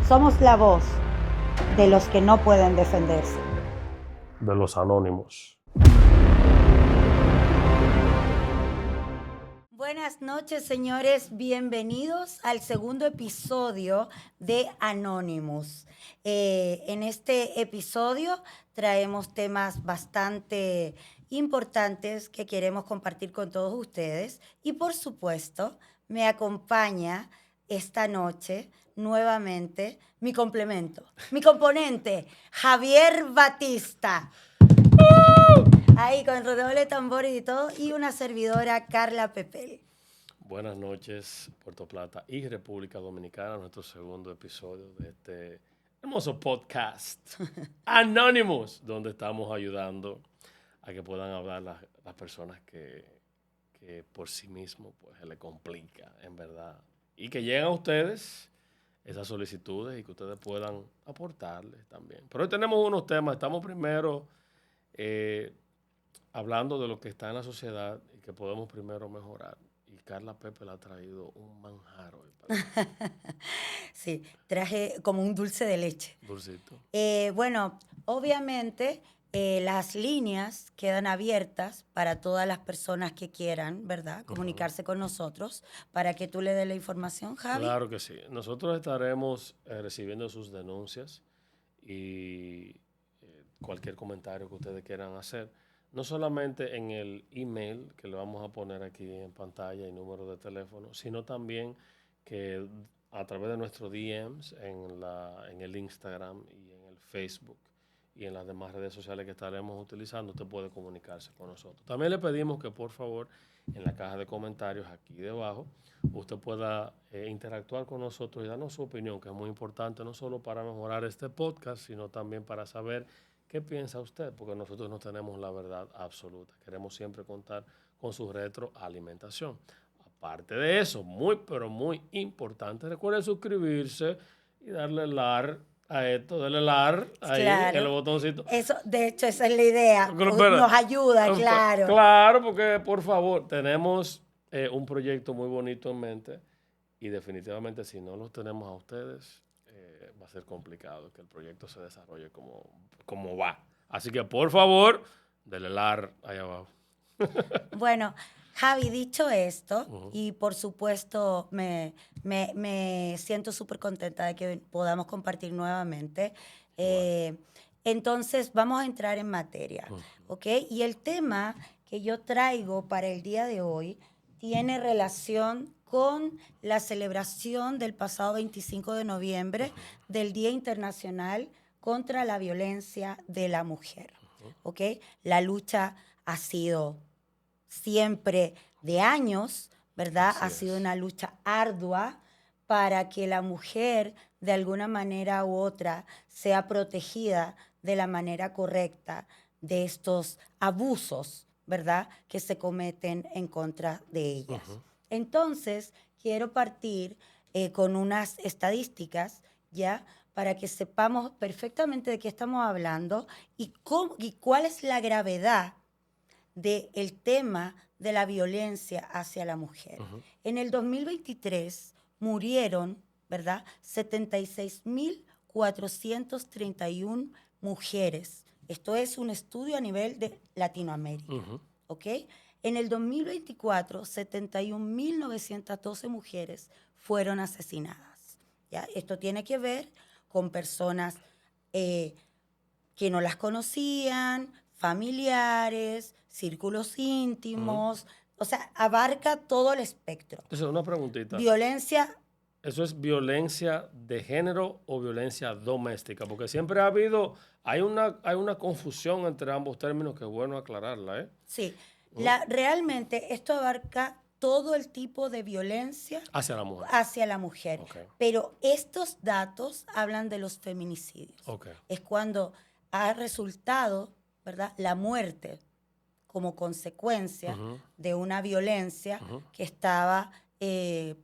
Somos la voz de los que no pueden defenderse. De los anónimos. Buenas noches, señores. Bienvenidos al segundo episodio de Anonymous. En este episodio traemos temas bastante importantes que queremos compartir con todos ustedes. Y por supuesto, me acompaña esta noche nuevamente mi complemento, mi componente, Javier Batista. Ahí con redoble de tambores y todo, y una servidora, Carla Pepel. Buenas noches, Puerto Plata y República Dominicana, nuestro segundo episodio de este hermoso podcast Anonymous, donde estamos ayudando a que puedan hablar las personas que por sí mismos pues, se les complica, en verdad. Y que lleguen a ustedes esas solicitudes y que ustedes puedan aportarles también. Pero hoy tenemos unos temas. Estamos primero hablando de lo que está en la sociedad y que podemos primero mejorar. Y Carla Pepe le ha traído un manjar hoy para Sí, traje como un dulce de leche. dulcito. Bueno, obviamente las líneas quedan abiertas para todas las personas que quieran, ¿verdad? Comunicarse con nosotros para que tú le des la información, Javi. Claro que sí. Nosotros estaremos recibiendo sus denuncias y cualquier comentario que ustedes quieran hacer. No solamente en el email que le vamos a poner aquí en pantalla y número de teléfono, sino también que a través de nuestros DMs en el Instagram y en el Facebook y en las demás redes sociales que estaremos utilizando, usted puede comunicarse con nosotros. También le pedimos que por favor en la caja de comentarios aquí debajo usted pueda interactuar con nosotros y darnos su opinión, que es muy importante no solo para mejorar este podcast, sino también para saber qué piensa usted, porque nosotros no tenemos la verdad absoluta. Queremos siempre contar con su retroalimentación. Aparte de eso, muy, pero muy importante, recuerde suscribirse y darle like a esto, darle like ahí en el botoncito. Eso, de hecho, esa es la idea. Pero, Nos ayuda, claro. Claro, porque por favor, tenemos un proyecto muy bonito en mente y definitivamente si no los tenemos a ustedes, va a ser complicado que el proyecto se desarrolle como va. Así que por favor, denle like ahí abajo. Bueno, Javi, dicho esto, y por supuesto me siento súper contenta de que podamos compartir nuevamente. Entonces, vamos a entrar en materia, ¿ok? Y el tema que yo traigo para el día de hoy tiene relación con la celebración del pasado 25 de noviembre del Día Internacional contra la Violencia de la Mujer, ¿ok? La lucha ha sido siempre de años, ¿verdad? Así Ha sido es. una lucha ardua para que la mujer, de alguna manera u otra, sea protegida de la manera correcta de estos abusos, ¿verdad? Que se cometen en contra de ellas. Entonces, quiero partir con unas estadísticas, ¿ya? Para que sepamos perfectamente de qué estamos hablando y cuál es la gravedad del tema de la violencia hacia la mujer. En el 2023 murieron, ¿verdad? 76.431 mujeres. Esto es un estudio a nivel de Latinoamérica, ¿ok? En el 2024, 71.912 mujeres fueron asesinadas, ¿ya? Esto tiene que ver con personas que no las conocían, familiares, círculos íntimos, o sea, abarca todo el espectro. Entonces, una preguntita. Violencia. ¿Eso es violencia de género o violencia doméstica? Porque siempre hay una confusión entre ambos términos que es bueno aclararla, ¿eh? Sí, realmente esto abarca todo el tipo de violencia Hacia la mujer. Hacia la mujer. Okay. Pero estos datos hablan de los feminicidios. Okay. Es cuando ha resultado, ¿verdad?, la muerte como consecuencia de una violencia que estaba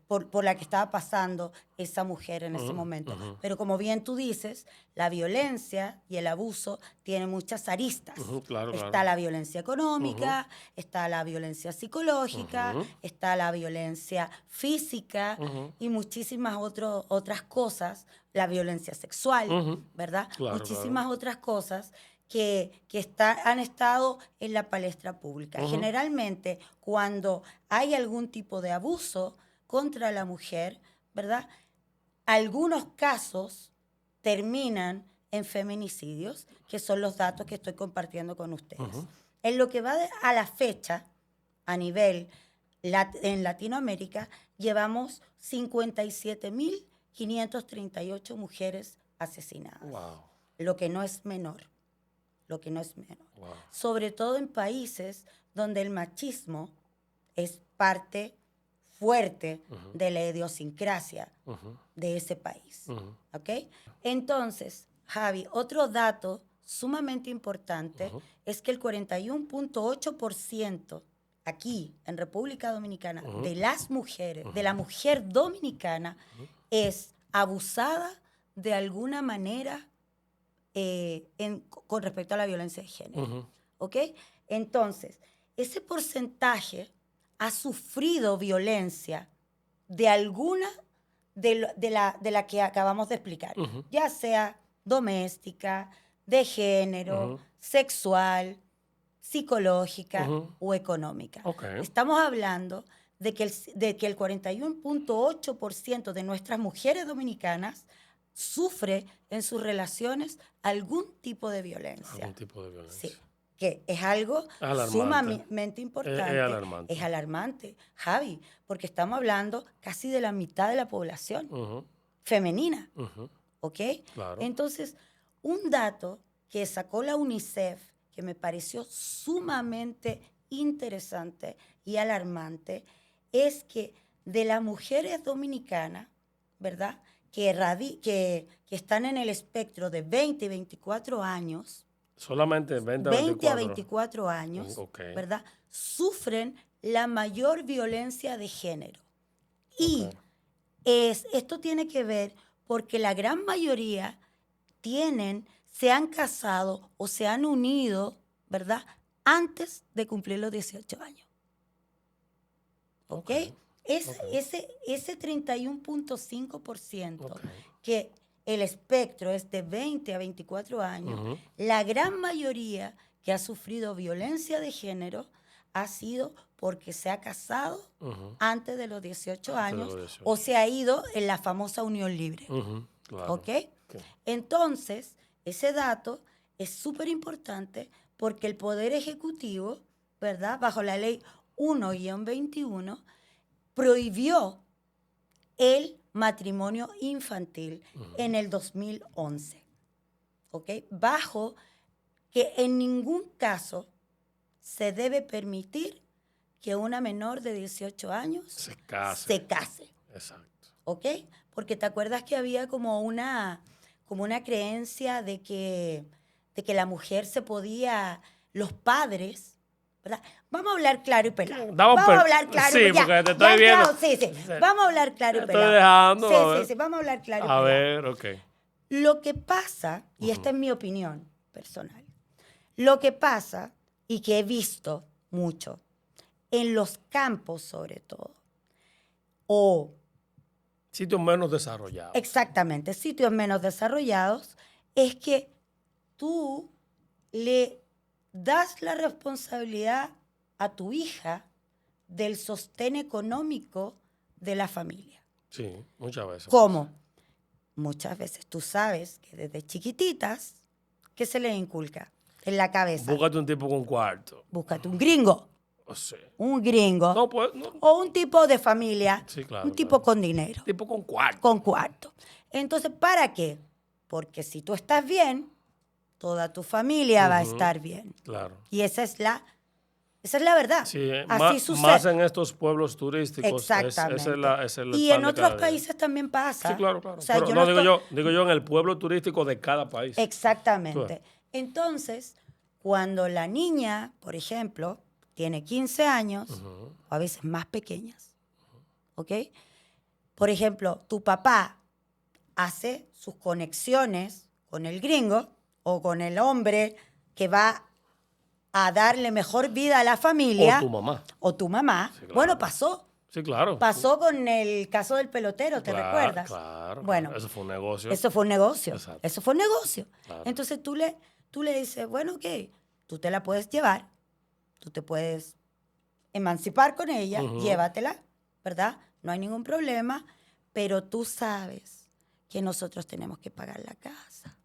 por la que estaba pasando esa mujer en ese momento. Pero como bien tú dices, la violencia y el abuso tienen muchas aristas. Claro, Está claro. la violencia económica, está la violencia psicológica, está la violencia física y muchísimas otras cosas, la violencia sexual, ¿verdad? Claro, Muchísimas claro. otras cosas que han estado en la palestra pública. Generalmente, cuando hay algún tipo de abuso contra la mujer, ¿verdad? Algunos casos terminan en feminicidios, que son los datos que estoy compartiendo con ustedes. En lo que va a la fecha, a nivel en Latinoamérica, llevamos 57.538 mujeres asesinadas, Wow. lo que no es menor. Lo que no es menor. Wow. Sobre todo en países donde el machismo es parte fuerte de la idiosincrasia de ese país. ¿Ok? Entonces, Javi, otro dato sumamente importante es que el 41.8% aquí en República Dominicana de las mujeres, de la mujer dominicana, es abusada de alguna manera con respecto a la violencia de género. ¿Ok? Entonces, ese porcentaje ha sufrido violencia de alguna de la que acabamos de explicar, ya sea doméstica, de género, sexual, psicológica o económica. Okay. Estamos hablando de que el 41.8% de nuestras mujeres dominicanas sufre en sus relaciones algún tipo de violencia. Algún tipo de violencia. Sí, que es algo sumamente importante. Es alarmante. Es alarmante, Javi, porque estamos hablando casi de la mitad de la población femenina. ¿Ok? Claro. Entonces, un dato que sacó la UNICEF, que me pareció sumamente interesante y alarmante, es que de las mujeres dominicanas, ¿verdad?, que están en el espectro de 20 y 24 años, solamente 20 a 24 años, ¿verdad?, sufren la mayor violencia de género. Y esto tiene que ver porque la gran mayoría se han casado o se han unido, ¿verdad?, antes de cumplir los 18 años. ¿Ok? Ese 31.5% que el espectro es de 20 a 24 años, la gran mayoría que ha sufrido violencia de género ha sido porque se ha casado antes de los 18 años o se ha ido en la famosa unión libre. Claro. ¿Ok? Entonces, ese dato es súper importante porque el Poder Ejecutivo, ¿verdad?, bajo la ley 1-21, prohibió el matrimonio infantil en el 2011. ¿Ok? Bajo que en ningún caso se debe permitir que una menor de 18 años se case. Exacto. ¿Ok? Porque te acuerdas que había como una creencia de que la mujer se podía, los padres, ¿verdad? Vamos a hablar claro y pelado. Vamos a hablar claro y pelado. Sí, porque te estoy viendo. Sí. Vamos a hablar claro y pelado. Estoy dejando. Sí, vamos a hablar claro y pelado. A ver, ok. Lo que pasa, y esta es mi opinión personal, lo que pasa, y que he visto mucho, en los campos sobre todo, o sitios menos desarrollados. Exactamente, sitios menos desarrollados, es que tú le das la responsabilidad a tu hija del sostén económico de la familia. Sí, muchas veces. ¿Cómo? Muchas veces tú sabes que desde chiquititas, ¿qué se les inculca en la cabeza? Búscate un tipo con cuarto. Búscate un gringo. Sí. Un gringo. No, pues, no. O un tipo de familia. Sí, claro. Un tipo con dinero. Un tipo con cuarto. Con cuarto. Entonces, ¿para qué? Porque si tú estás bien, toda tu familia va a estar bien. Claro. Y esa es la verdad. Sí, así sucede. Más en estos pueblos turísticos. Exactamente. Esa es y en otros países también pasa. Sí, claro. O sea, pero digo yo en el pueblo turístico de cada país. Exactamente. Entonces, cuando la niña, por ejemplo, tiene 15 años, o a veces más pequeñas, ¿ok? Por ejemplo, tu papá hace sus conexiones con el gringo o con el hombre que va a darle mejor vida a la O familia. tu mamá. O tu mamá. Sí, claro. Bueno, pasó. Sí, claro. Pasó con el caso del pelotero, ¿te recuerdas? Claro. Bueno, eso fue un negocio. eso fue un negocio. Exacto. Eso fue un negocio. Claro. Entonces tú le dices, bueno, ok, tú te la puedes llevar, tú te puedes emancipar con ella, llévatela, ¿verdad? No hay ningún problema, pero tú sabes que nosotros tenemos que pagar la casa.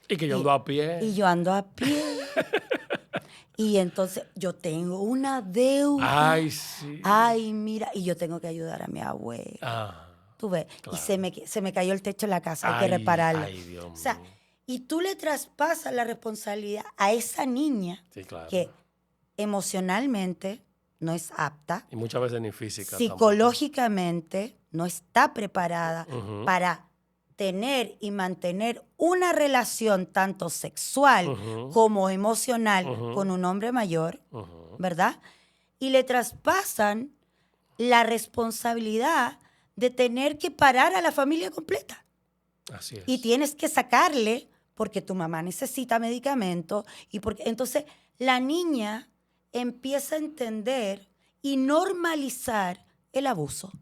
Y que yo ando a pie. Y yo ando a pie. Y entonces yo tengo una deuda. Ay, sí. Ay, mira, y yo tengo que ayudar a mi abuela. Ah, Tú ves, claro. y se me cayó el techo de la casa, hay que repararlo. Ay, Dios mío. O sea, y tú le traspasas la responsabilidad a esa niña Sí, claro. que emocionalmente no es apta, Y muchas veces ni física. psicológicamente no está preparada para tener y mantener una relación tanto sexual como emocional con un hombre mayor, ¿verdad? Y le traspasan la responsabilidad de tener que parar a la familia completa. Así es. Y tienes que sacarle porque tu mamá necesita medicamentos y porque entonces la niña empieza a entender y normalizar el abuso.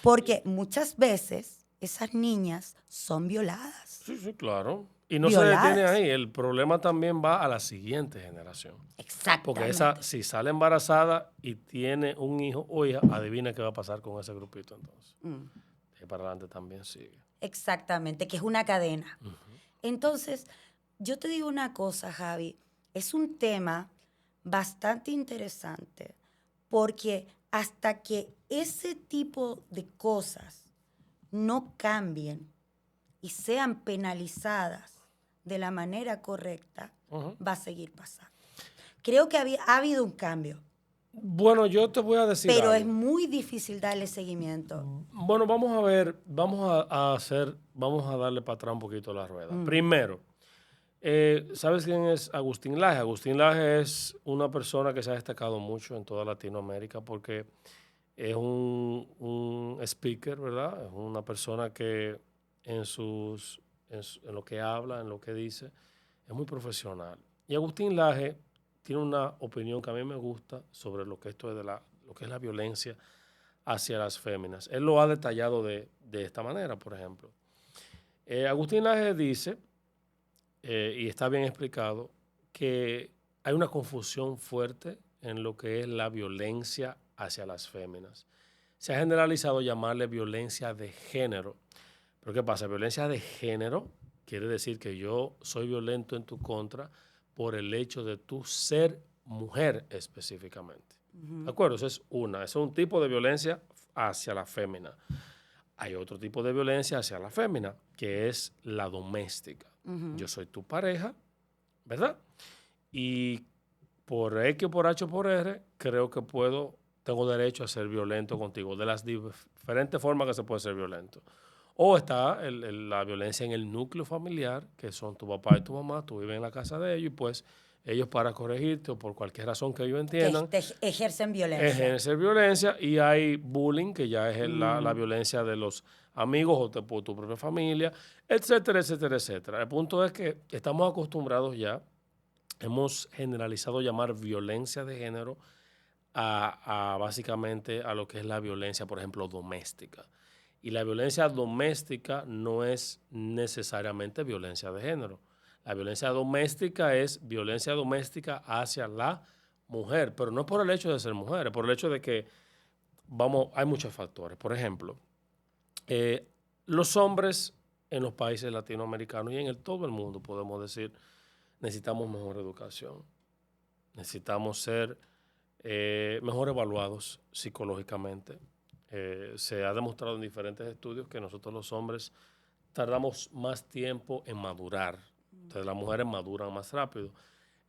Porque muchas veces esas niñas son violadas. Sí, claro. Y no Violadas. se detiene ahí. El problema también va a la siguiente generación. Exactamente. Porque esa, si sale embarazada y tiene un hijo o hija, adivina qué va a pasar con ese grupito entonces. Y para adelante también sigue. Exactamente, que es una cadena. Entonces, yo te digo una cosa, Javi. Es un tema bastante interesante porque hasta que ese tipo de cosas no cambien y sean penalizadas de la manera correcta, va a seguir pasando. Creo que ha habido un cambio. Bueno, yo te voy a decir Pero algo. es muy difícil darle seguimiento. Bueno, vamos a ver, vamos a darle para atrás un poquito la rueda. Primero, ¿sabes quién es Agustín Laje? Agustín Laje es una persona que se ha destacado mucho en toda Latinoamérica porque es un speaker, ¿verdad? Es una persona que en lo que habla, en lo que dice, es muy profesional. Y Agustín Laje tiene una opinión que a mí me gusta sobre lo que esto es lo que es la violencia hacia las féminas. Él lo ha detallado de esta manera, por ejemplo. Agustín Laje dice, y está bien explicado, que hay una confusión fuerte en lo que es la violencia hacia las féminas. Se ha generalizado llamarle violencia de género. Pero ¿qué pasa? Violencia de género quiere decir que yo soy violento en tu contra por el hecho de tú ser mujer específicamente. ¿De acuerdo? Eso es un tipo de violencia hacia la fémina. Hay otro tipo de violencia hacia la fémina, que es la doméstica. Yo soy tu pareja, ¿verdad? Y por X o por H o por R, creo que tengo derecho a ser violento contigo, de las diferentes formas que se puede ser violento. O está la violencia en el núcleo familiar, que son tu papá y tu mamá, tú vives en la casa de ellos y pues ellos para corregirte o por cualquier razón que ellos entiendan. Que ejercen violencia. Ejercer violencia y hay bullying, que ya es la violencia de los amigos o de tu propia familia, etcétera, etcétera, etcétera. El punto es que estamos acostumbrados ya, hemos generalizado llamar violencia de género básicamente a lo que es la violencia, por ejemplo, doméstica. Y la violencia doméstica no es necesariamente violencia de género. La violencia doméstica es violencia doméstica hacia la mujer, pero no por el hecho de ser mujer, es por el hecho de que, hay muchos factores. Por ejemplo, los hombres en los países latinoamericanos y en todo el mundo, podemos decir, necesitamos mejor educación. Necesitamos ser mejor evaluados psicológicamente. Se ha demostrado en diferentes estudios que nosotros los hombres tardamos más tiempo en madurar. Entonces las mujeres maduran más rápido.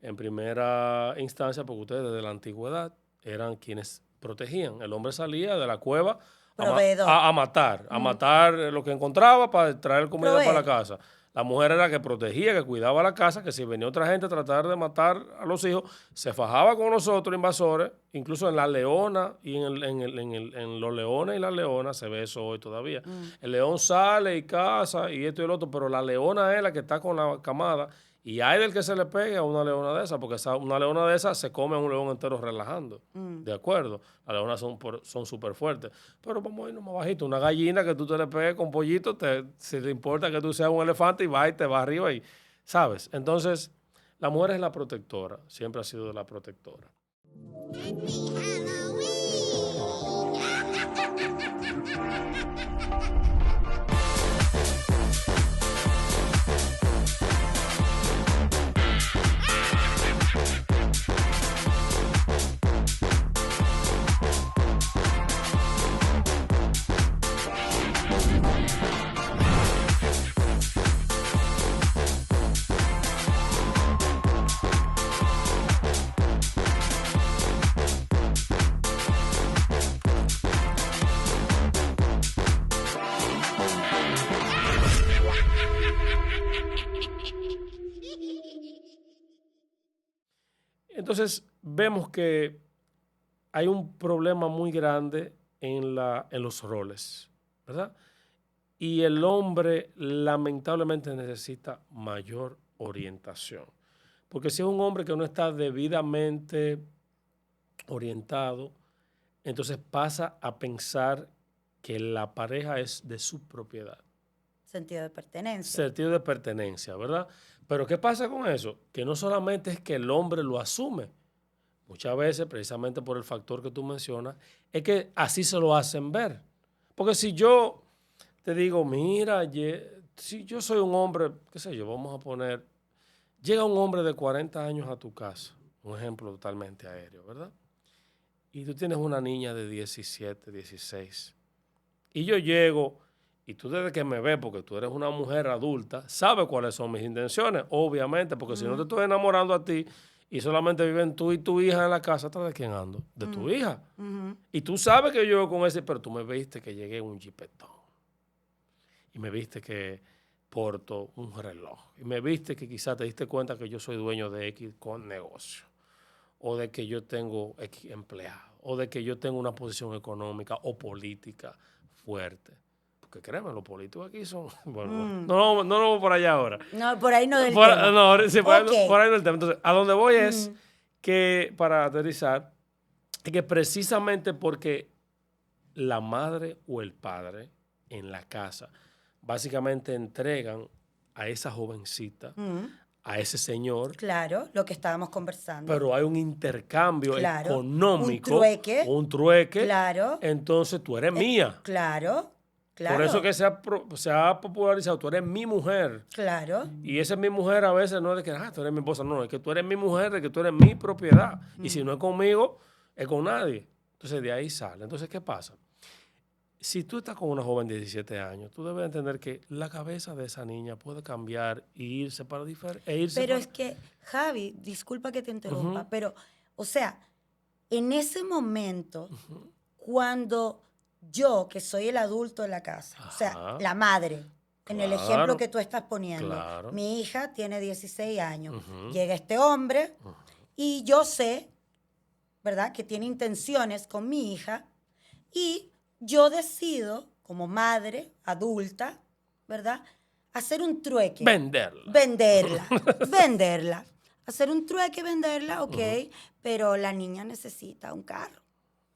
En primera instancia, porque ustedes desde la antigüedad eran quienes protegían. El hombre salía de la cueva a matar lo que encontraba para traer comida para la casa. La mujer era la que protegía, que cuidaba la casa, que si venía otra gente a tratar de matar a los hijos, se fajaba con los otros invasores, incluso en la leona y en los leones y las leonas, se ve eso hoy todavía. El león sale y caza y esto y el otro, pero la leona es la que está con la camada y hay del que se le pegue a una leona de esas, porque una leona de esas se come a un león entero relajando. ¿De acuerdo? Las leonas son súper fuertes. Pero vamos a irnos más bajito. Una gallina que tú te le pegues con pollito, si te importa que tú seas un elefante y va y te va arriba y, ¿sabes? Entonces, la mujer es la protectora. Siempre ha sido la protectora. Entonces, vemos que hay un problema muy grande en los roles, ¿verdad? Y el hombre lamentablemente necesita mayor orientación. Porque si es un hombre que no está debidamente orientado, entonces pasa a pensar que la pareja es de su propiedad. Sentido de pertenencia. Sentido de pertenencia, ¿verdad? Pero ¿qué pasa con eso? Que no solamente es que el hombre lo asume, muchas veces, precisamente por el factor que tú mencionas, es que así se lo hacen ver. Porque si yo te digo, mira, si yo soy un hombre, qué sé yo, vamos a poner, llega un hombre de 40 años a tu casa, un ejemplo totalmente aéreo, ¿verdad? Y tú tienes una niña de 17, 16, y yo llego, y tú desde que me ves, porque tú eres una mujer adulta, sabes cuáles son mis intenciones, obviamente, porque si no te estoy enamorando a ti, y solamente viven tú y tu hija en la casa, ¿atrás de quién ando? De tu hija. Y tú sabes que yo con ese, pero tú me viste que llegué en un jipetón. Y me viste que porto un reloj. Y me viste que quizás te diste cuenta que yo soy dueño de X con negocio. O de que yo tengo X empleado. O de que yo tengo una posición económica o política fuerte. Porque créeme, los políticos aquí son... Bueno, no vamos por allá ahora. No, por ahí no del tema. No, sí, por Okay. ahí no del tema. Entonces, a donde voy es que, para aterrizar, es que precisamente porque la madre o el padre en la casa básicamente entregan a esa jovencita, a ese señor. Claro, lo que estábamos conversando. Pero hay un intercambio económico. Un trueque. Claro. Entonces tú eres mía. Claro. Por eso que se ha popularizado, tú eres mi mujer. Claro. Y esa es mi mujer a veces, no es de que tú eres mi esposa, no, es que tú eres mi mujer, de que tú eres mi propiedad. Y si no es conmigo, es con nadie. Entonces de ahí sale. Entonces, ¿qué pasa? Si tú estás con una joven de 17 años, tú debes entender que la cabeza de esa niña puede cambiar e irse para diferente. Pero es que, Javi, disculpa que te interrumpa, pero, o sea, en ese momento, cuando yo, que soy el adulto de la casa, o sea, la madre, en el ejemplo que tú estás poniendo, mi hija tiene 16 años, llega este hombre y yo sé, ¿verdad?, que tiene intenciones con mi hija y yo decido, como madre adulta, ¿verdad?, hacer un trueque. Venderla. Hacer un trueque, venderla, ok, pero la niña necesita un carro.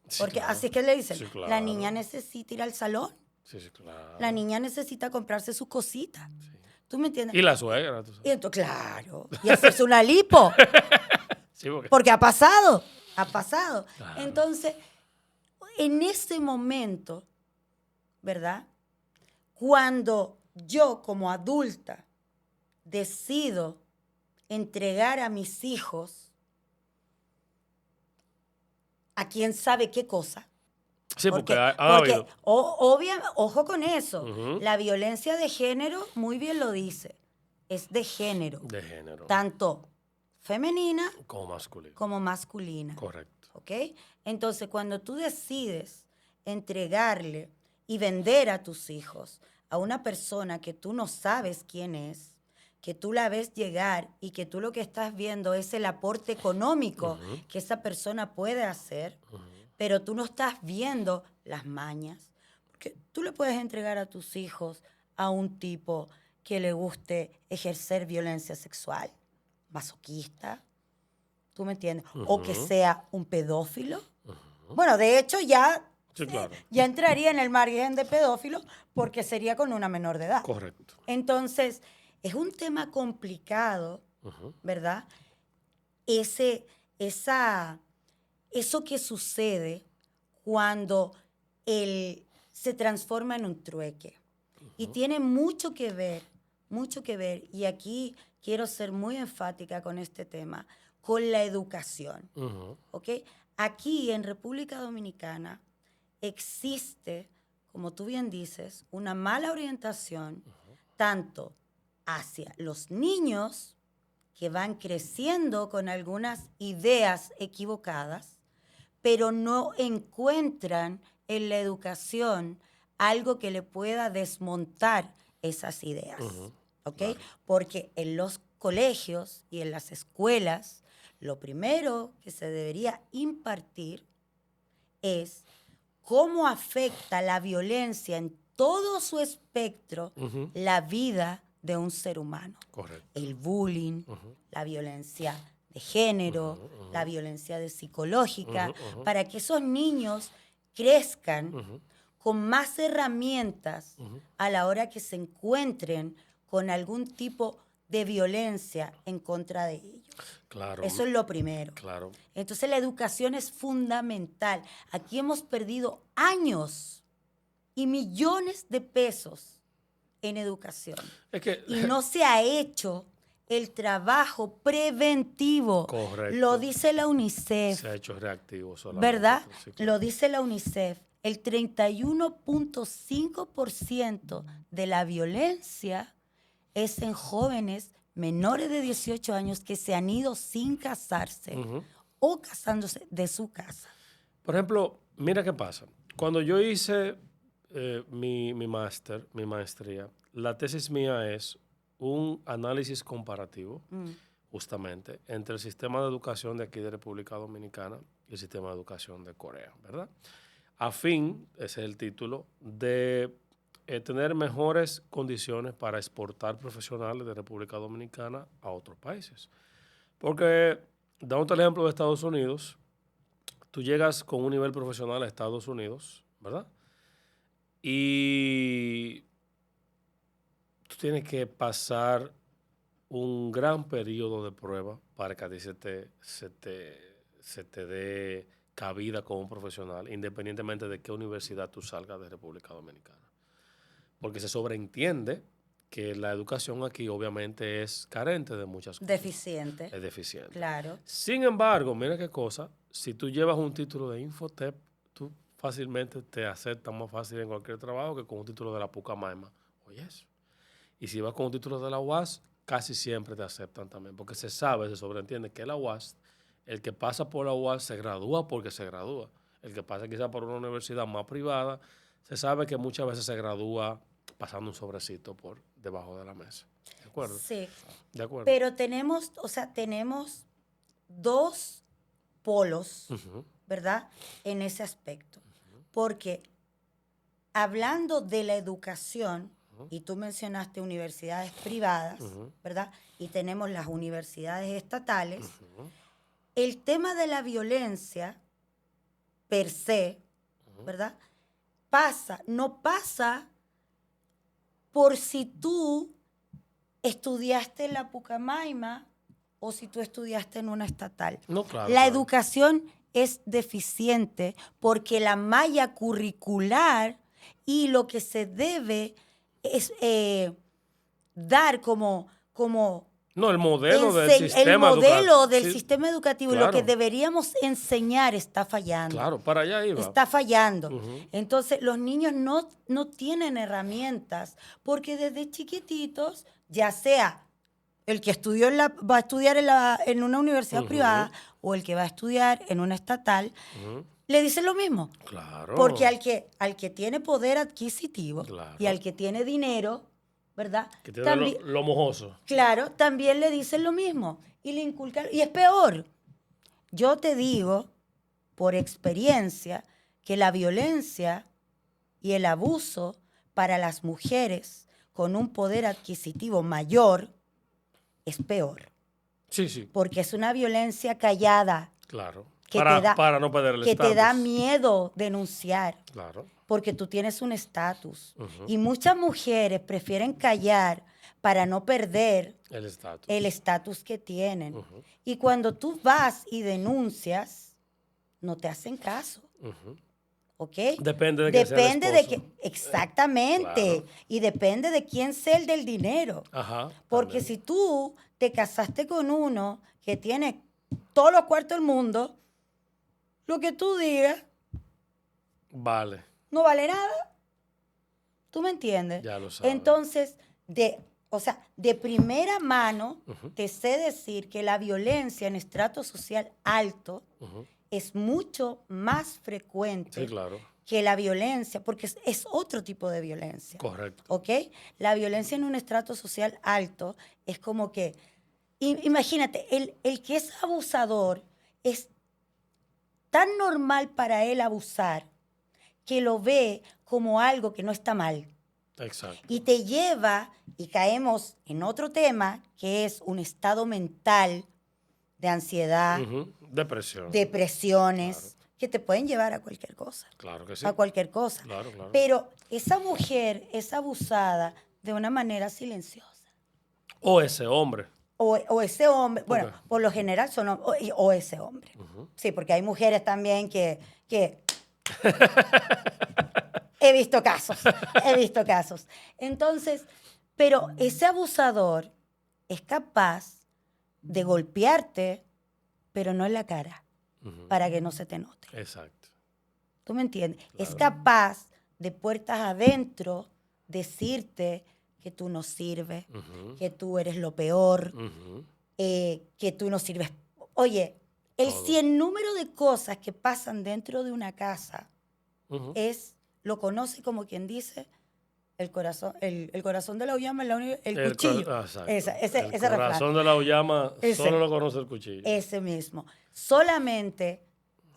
Sí, porque claro. Así es que le dicen, sí, claro. La niña necesita ir al salón. Sí, claro. La niña necesita comprarse sus cositas. Sí. ¿Tú me entiendes? Y la suegra, tú sabes. Y entonces, claro. Y hacerse una lipo. Sí, porque ha pasado. Claro. Entonces, en ese momento, ¿verdad? Cuando yo como adulta decido entregar a mis hijos a quién sabe qué cosa. Sí, porque ojo con eso. La violencia de género, muy bien lo dice, es de género. De género. Tanto femenina como masculina. Correcto. ¿Ok? Entonces, cuando tú decides entregarle y vender a tus hijos a una persona que tú no sabes quién es, que tú la ves llegar y que tú lo que estás viendo es el aporte económico que esa persona puede hacer, pero tú no estás viendo las mañas. Porque tú le puedes entregar a tus hijos a un tipo que le guste ejercer violencia sexual, masoquista, ¿tú me entiendes? O que sea un pedófilo. Bueno, de hecho Sí, claro. ya entraría en el margen de pedófilo porque sería con una menor de edad. Correcto. Entonces, es un tema complicado, ¿verdad? Eso que sucede cuando se transforma en un trueque. Y tiene mucho que ver, y aquí quiero ser muy enfática con este tema, con la educación. ¿Ok? Aquí en República Dominicana existe, como tú bien dices, una mala orientación tanto hacia los niños que van creciendo con algunas ideas equivocadas, pero no encuentran en la educación algo que le pueda desmontar esas ideas. ¿Ok? Claro. Porque en los colegios y en las escuelas, lo primero que se debería impartir es cómo afecta la violencia en todo su espectro la vida de un ser humano. Correcto. El bullying, la violencia de género, la violencia psicológica, para que esos niños crezcan con más herramientas a la hora que se encuentren con algún tipo de violencia en contra de ellos. Claro. Eso es lo primero. Claro. Entonces la educación es fundamental. Aquí hemos perdido años y millones de pesos en educación. Es que, y no se ha hecho el trabajo preventivo. Correcto. Lo dice la UNICEF. Se ha hecho reactivo solamente. ¿Verdad? Sí, claro. Lo dice la UNICEF. El 31.5% de la violencia es en jóvenes menores de 18 años que se han ido sin casarse o casándose de su casa. Por ejemplo, mira qué pasa. Cuando yo hice mi maestría, la tesis mía es un análisis comparativo, justamente, entre el sistema de educación de aquí de República Dominicana y el sistema de educación de Corea, ¿verdad? A fin, ese es el título, de tener mejores condiciones para exportar profesionales de República Dominicana a otros países. Porque, dándote el ejemplo de Estados Unidos, tú llegas con un nivel profesional a Estados Unidos, ¿verdad? Y tú tienes que pasar un gran periodo de prueba para que a ti se te dé cabida como un profesional, independientemente de qué universidad tú salgas de República Dominicana. Porque se sobreentiende que la educación aquí obviamente es carente de muchas cosas. Deficiente. Es deficiente. Claro. Sin embargo, mira qué cosa, si tú llevas un título de Infotep, tú fácilmente te aceptan más fácil en cualquier trabajo que con un título de la Pucamaima. Oye, eso. Y si vas con un título de la UAS, casi siempre te aceptan también, porque se sabe, se sobreentiende que la UAS, el que pasa por la UAS se gradúa porque se gradúa. El que pasa quizás por una universidad más privada, se sabe que muchas veces se gradúa pasando un sobrecito por debajo de la mesa. ¿De acuerdo? Sí. De acuerdo. Pero tenemos dos polos, ¿verdad? En ese aspecto. Porque hablando de la educación, y tú mencionaste universidades privadas, ¿verdad? Y tenemos las universidades estatales, el tema de la violencia per se, ¿verdad? No pasa por si tú estudiaste en la Pucamaima o si tú estudiaste en una estatal. No, claro, la claro. educación es deficiente porque la malla curricular y lo que se debe es dar como no, el modelo del el sistema modelo del sí, sistema educativo y claro. lo que deberíamos enseñar está fallando. Claro, para allá iba. Está fallando. Entonces, los niños no tienen herramientas porque desde chiquititos, ya sea el que va a estudiar en una universidad privada o el que va a estudiar en una estatal, le dicen lo mismo. Claro. Porque al que tiene poder adquisitivo Claro. y al que tiene dinero, ¿verdad? Que tiene lo mojoso. Claro, también le dicen lo mismo. Y le inculcan, y es peor. Yo te digo, por experiencia, que la violencia y el abuso para las mujeres con un poder adquisitivo mayor es peor. Sí, sí. Porque es una violencia callada. Claro. Que Para no perder el que estatus. te da miedo denunciar. Claro. Porque tú tienes un estatus. Ujú. Y muchas mujeres prefieren callar para no perder el estatus que tienen. Ujú. Y cuando tú vas y denuncias, no te hacen caso. Ujú. ¿Ok? Depende de quién sea el esposo. Exactamente. Claro. Y depende de quién sea el del dinero. Ajá. Porque También. si tú te casaste con uno que tiene todos los cuartos del mundo, lo que tú digas Vale. no vale nada. ¿Tú me entiendes? Ya lo sabes. Entonces, de primera mano, Ujú. te sé decir que la violencia en estrato social alto Ujú. es mucho más frecuente Sí, claro. que la violencia, porque es otro tipo de violencia. Correcto. ¿Ok? La violencia en un estrato social alto es como que, imagínate, el que es abusador es tan normal para él abusar que lo ve como algo que no está mal. Exacto. Y te lleva, y caemos en otro tema, que es un estado mental de ansiedad, Ujú. Depresión. depresiones, Claro. que te pueden llevar a cualquier cosa. Claro que sí. A cualquier cosa. Claro, claro. Pero esa mujer es abusada de una manera silenciosa. O ese hombre. O ese hombre, bueno, Ok. por lo general son o ese hombre. Ujú. Sí, porque hay mujeres también que he visto casos. Entonces, pero ese abusador es capaz de golpearte, pero no en la cara, Ujú. para que no se te note. Exacto. ¿Tú me entiendes? Claro. Es capaz de puertas adentro decirte que tú no sirves, Ujú. que tú eres lo peor, Ujú. que tú no sirves. Oye, el Todo. sinnúmero de cosas que pasan dentro de una casa Ujú. lo conoce como quien dice el corazón de la uyama, el cuchillo. Exacto. Ese El refrán. corazón de la uyama Ese. solo lo conoce el cuchillo. Ese mismo. Solamente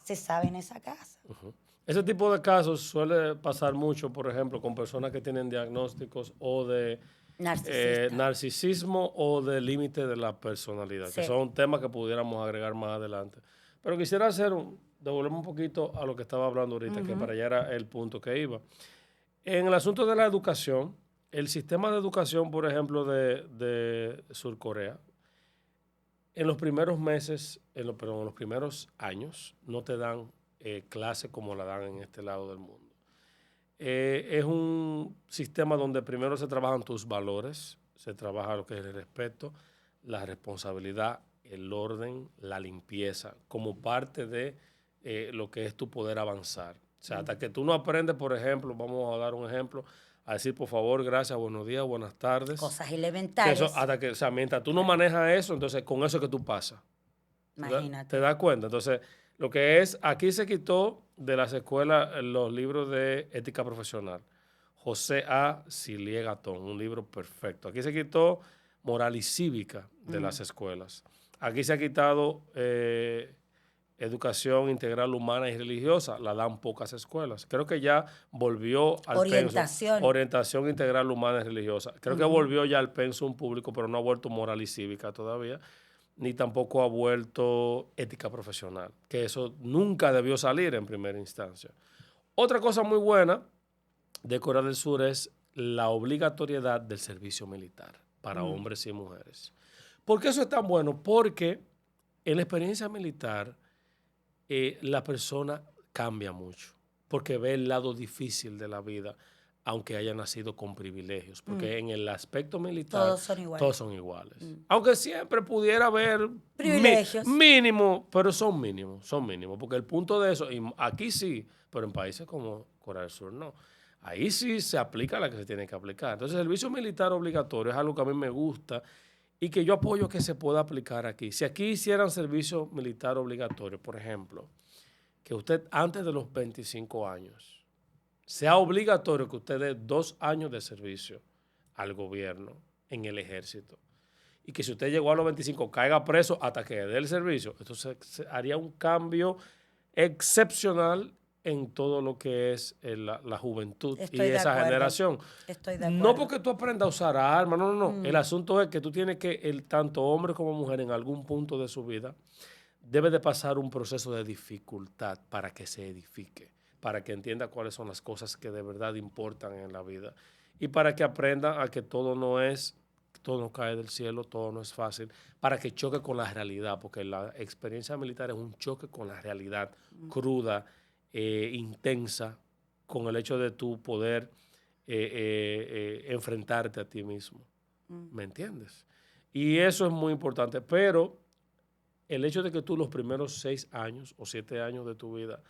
se sabe en esa casa. Ujú. Ese tipo de casos suele pasar mucho, por ejemplo, con personas que tienen diagnósticos o de Narcisista. narcisismo o de límite de la personalidad, que Sí. son temas que pudiéramos agregar más adelante. Pero quisiera devolverme un poquito a lo que estaba hablando ahorita, que para allá era el punto que iba. En el asunto de la educación, el sistema de educación, por ejemplo, de Surcorea, en los primeros meses, perdón, en los primeros años, no te dan clase como la dan en este lado del mundo. Es un sistema donde primero se trabajan tus valores, se trabaja lo que es el respeto, la responsabilidad, el orden, la limpieza, como parte de lo que es tu poder avanzar. O sea, hasta que tú no aprendes, por ejemplo, vamos a dar un ejemplo, a decir por favor, gracias, buenos días, buenas tardes. Cosas Que elementales. o sea, mientras tú no manejas eso, entonces con eso es que tú pasas. Imagínate. ¿Te das cuenta? Entonces, lo que es, aquí se quitó de las escuelas los libros de ética profesional. José A. Siliegatón, un libro perfecto. Aquí se quitó moral y cívica de las escuelas. Aquí se ha quitado educación integral humana y religiosa, la dan pocas escuelas. Creo que ya volvió al Orientación. orientación integral humana y religiosa. Creo que volvió ya al pensum público, pero no ha vuelto moral y cívica todavía, ni tampoco ha vuelto ética profesional, que eso nunca debió salir en primera instancia. Otra cosa muy buena de Corea del Sur es la obligatoriedad del servicio militar para hombres y mujeres. ¿Por qué eso es tan bueno? Porque en la experiencia militar la persona cambia mucho, porque ve el lado difícil de la vida, aunque haya nacido con privilegios, porque en el aspecto militar Todos son iguales. Todos son iguales. Aunque siempre pudiera haber Privilegios. mínimo, pero son mínimos, porque el punto de eso, y aquí sí, pero en países como Corea del Sur no. Ahí sí se aplica la que se tiene que aplicar. Entonces, el servicio militar obligatorio es algo que a mí me gusta y que yo apoyo que se pueda aplicar aquí. Si aquí hicieran servicio militar obligatorio, por ejemplo, que usted antes de los 25 años sea obligatorio que usted dé 2 años de servicio al gobierno en el ejército. Y que si usted llegó a los 25 caiga preso hasta que dé el servicio. Entonces se haría un cambio excepcional en todo lo que es la juventud y esa generación. Estoy de acuerdo. No porque tú aprendas a usar armas, no. El asunto es que tú tienes que, tanto hombre como mujer, en algún punto de su vida, debe de pasar un proceso de dificultad para que se edifique, para que entienda cuáles son las cosas que de verdad importan en la vida y para que aprenda a que todo no cae del cielo, todo no es fácil, para que choque con la realidad, porque la experiencia militar es un choque con la realidad cruda, intensa, con el hecho de tu poder enfrentarte a ti mismo. ¿Me entiendes? Y eso es muy importante, pero el hecho de que tú los primeros 6 años o 7 años de tu vida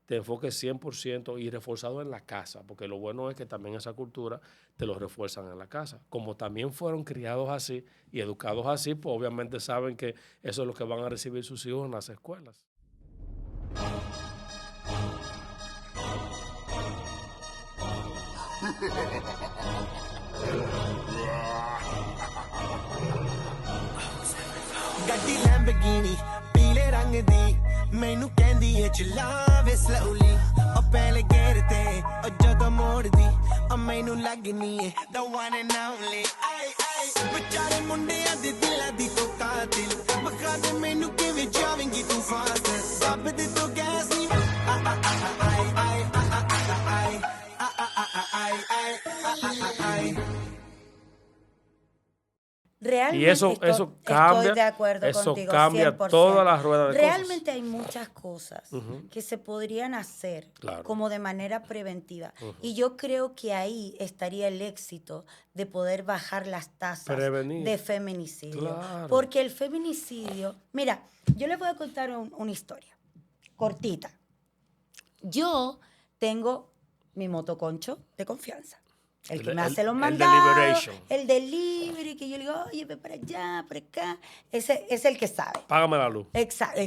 te enfoques 100% y reforzado en la casa, porque lo bueno es que también esa cultura te lo refuerzan en la casa. Como también fueron criados así y educados así, pues obviamente saben que eso es lo que van a recibir sus hijos en las escuelas. ਗੱਡੀ ਲੈਂਬਰਗਿਨੀ ਪੀਲੇ ਰੰਗ ਦੀ ਮੈਨੂੰ ਕਹਿੰਦੀ ਏ ਚਲਾਵੇ ਸਲੋਲੀ ਉਹ ਪਹਿਲੇ ਗੇਰ ਤੇ ਉਹ ਜਦੋਂ ਮੋੜਦੀ ਉਹ ਮੈਨੂੰ ਲੱਗਨੀ ਏ the one and only ਆਈ ਆਈ ਵਿਚਾਰੇ ਮੁੰਡਿਆਂ ਦੇ ਦਿਲਾਂ ਦੀ ਤੂੰ ਕਾਤਿਲ ਮਖਾ ਦੇ ਮੈਨੂੰ ਕਿਵੇਂ ਜਾਵੇਂਗੀ ਤੂੰ ਫਾਸਟ ਰੱਬ ਦੇ ਤੂੰ ਗੈਸ ਨਹੀਂ ਆਈ ਆਈ ਆਈ ਆਈ Realmente Y eso cambia, estoy de acuerdo eso contigo, cambia 100%. toda la rueda de Realmente cosas. hay muchas cosas que se podrían hacer Claro. como de manera preventiva. Y yo creo que ahí estaría el éxito de poder bajar las tasas Prevenir. de feminicidio. Claro. Porque el feminicidio... Mira, yo les voy a contar una historia cortita. Yo tengo mi motoconcho de confianza. El que me hace los mandados, el delivery, que yo le digo, oye, ve para allá, para acá. Ese es el que sabe. Págame la luz.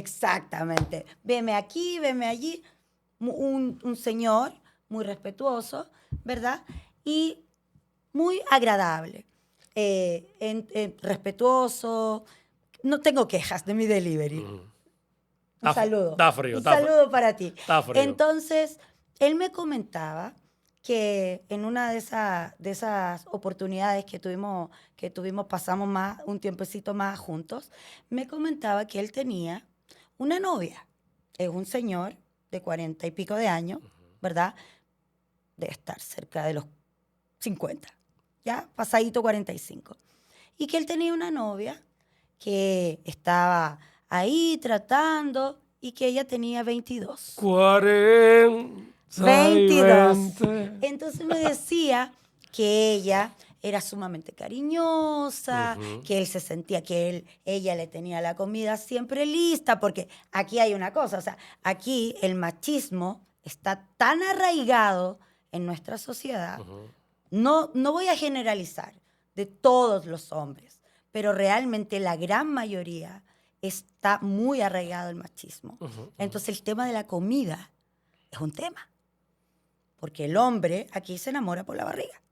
Exactamente. Veme aquí, veme allí. Un señor muy respetuoso, ¿verdad? Y muy agradable. Respetuoso. No tengo quejas de mi delivery. Un saludo. Está frío. Un saludo para ti. Está frío. Entonces, él me comentaba que en una de esas oportunidades que tuvimos, pasamos un tiempecito más juntos, me comentaba que él tenía una novia. Es un señor de 40 y pico de años, ¿verdad? Debe estar cerca de los 50, ya pasadito 45. Y que él tenía una novia que estaba ahí tratando y que ella tenía 22. 22. Entonces me decía que ella era sumamente cariñosa, que él se sentía que ella le tenía la comida siempre lista, porque aquí hay una cosa, o sea, aquí el machismo está tan arraigado en nuestra sociedad. No voy a generalizar de todos los hombres, pero realmente la gran mayoría está muy arraigado el machismo. Entonces el tema de la comida es un tema. Porque el hombre aquí se enamora por la barriga.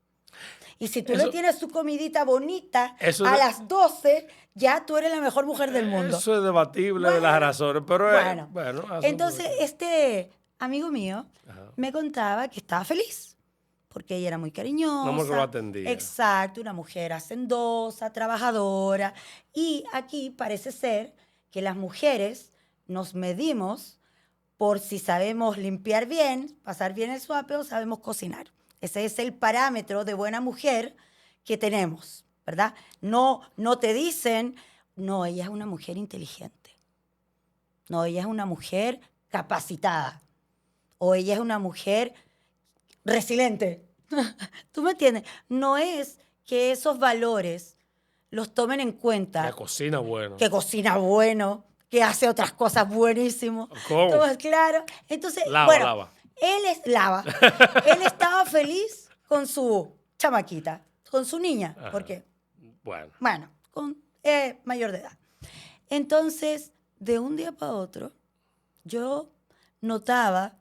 Y si tú le tienes su comidita bonita a las 12, ya tú eres la mejor mujer del mundo. Eso es debatible de las razones, pero bueno. Entonces, este amigo mío me contaba que estaba feliz. Porque ella era muy cariñosa. Una mujer que lo atendía. Exacto, una mujer hacendosa, trabajadora. Y aquí parece ser que las mujeres nos medimos por si sabemos limpiar bien, pasar bien el suape o sabemos cocinar. Ese es el parámetro de buena mujer que tenemos, ¿verdad? No te dicen, no, ella es una mujer inteligente. No, ella es una mujer capacitada. O ella es una mujer resiliente. ¿Tú me entiendes? No es que esos valores los tomen en cuenta. Que cocina bueno. Que cocina bueno. Que hace otras cosas buenísimo. ¿Cómo? Todo es claro. Entonces, lava. Él estaba feliz con su chamaquita, con su niña. Ajá. ¿Por qué? Bueno, con mayor de edad. Entonces, de un día para otro, yo notaba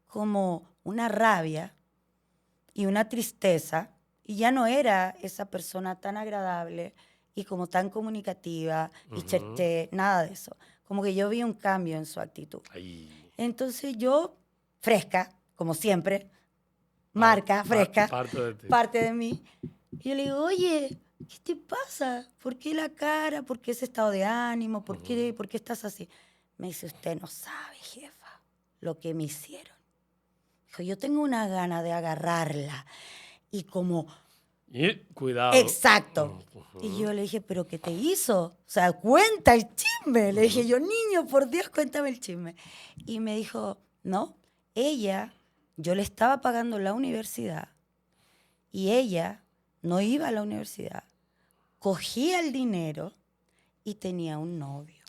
como una rabia y una tristeza, y ya no era esa persona tan agradable y como tan comunicativa y nada de eso. Como que yo vi un cambio en su actitud. Ay. Entonces yo, fresca, como siempre, marca, fresca, Parte de ti. parte de mí. Y yo le digo, oye, ¿qué te pasa? ¿Por qué la cara? ¿Por qué ese estado de ánimo? ¿Por qué estás así? Me dice, usted no sabe, jefa, lo que me hicieron. Dijo, yo tengo una gana de agarrarla y como... Y cuidado. Exacto. Y yo le dije, ¿pero qué te hizo? O sea, cuenta el chisme. Le dije yo, niño, por Dios, cuéntame el chisme. Y me dijo, no, yo le estaba pagando la universidad y ella no iba a la universidad. Cogía el dinero y tenía un novio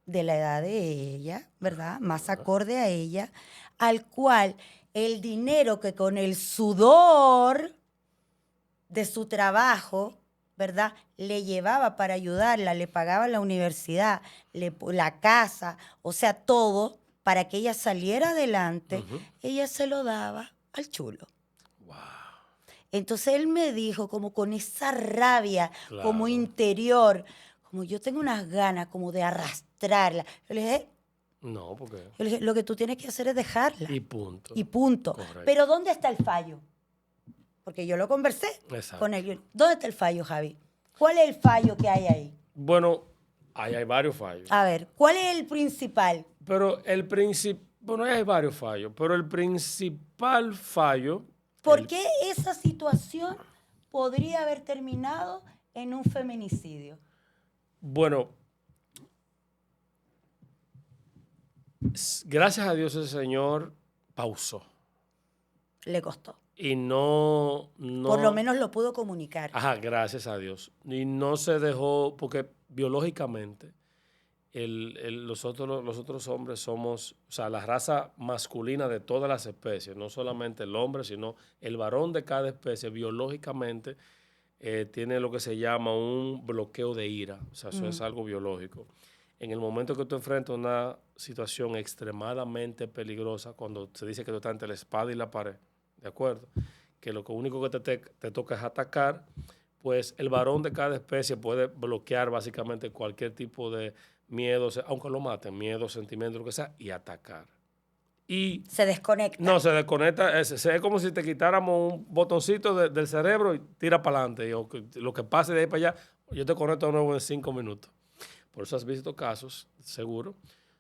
de la edad de ella, ¿verdad? Más acorde a ella, al cual el dinero que con el sudor de su trabajo, ¿verdad? Le llevaba para ayudarla, le pagaba la universidad, la casa, o sea, todo para que ella saliera adelante, ella se lo daba al chulo. Wow. Entonces él me dijo, como con esa rabia, Claro. como interior, como yo tengo unas ganas como de arrastrarla. Yo le dije, No, porque... yo le dije, lo que tú tienes que hacer es dejarla. Y punto. Y punto. Correcto. Pero ¿dónde está el fallo? Porque yo lo conversé con él. ¿Dónde está el fallo, Javi? ¿Cuál es el fallo que hay ahí? Bueno, ahí hay varios fallos. A ver, ¿cuál es el principal? Pero el principal... Bueno, ahí hay varios fallos, pero el principal fallo... ¿Por qué esa situación podría haber terminado en un feminicidio? Bueno, gracias a Dios el Señor pausó. Le costó. Y no... Por lo menos lo pudo comunicar. Ajá, gracias a Dios. Y no se dejó, porque biológicamente los otros hombres somos, o sea, la raza masculina de todas las especies, no solamente el hombre, sino el varón de cada especie, biológicamente tiene lo que se llama un bloqueo de ira. O sea, eso es algo biológico. En el momento que tú enfrentas una situación extremadamente peligrosa, cuando se dice que tú estás entre la espada y la pared, ¿de acuerdo? Que lo único que te toca es atacar, pues el varón de cada especie puede bloquear básicamente cualquier tipo de miedo, aunque lo maten, miedo, sentimiento, lo que sea, y atacar. Y se desconecta. No, se desconecta. Es como si te quitáramos un botoncito del cerebro y tira para adelante. Lo que pase de ahí para allá, yo te conecto de nuevo en 5 minutos. Por eso has visto casos, seguro,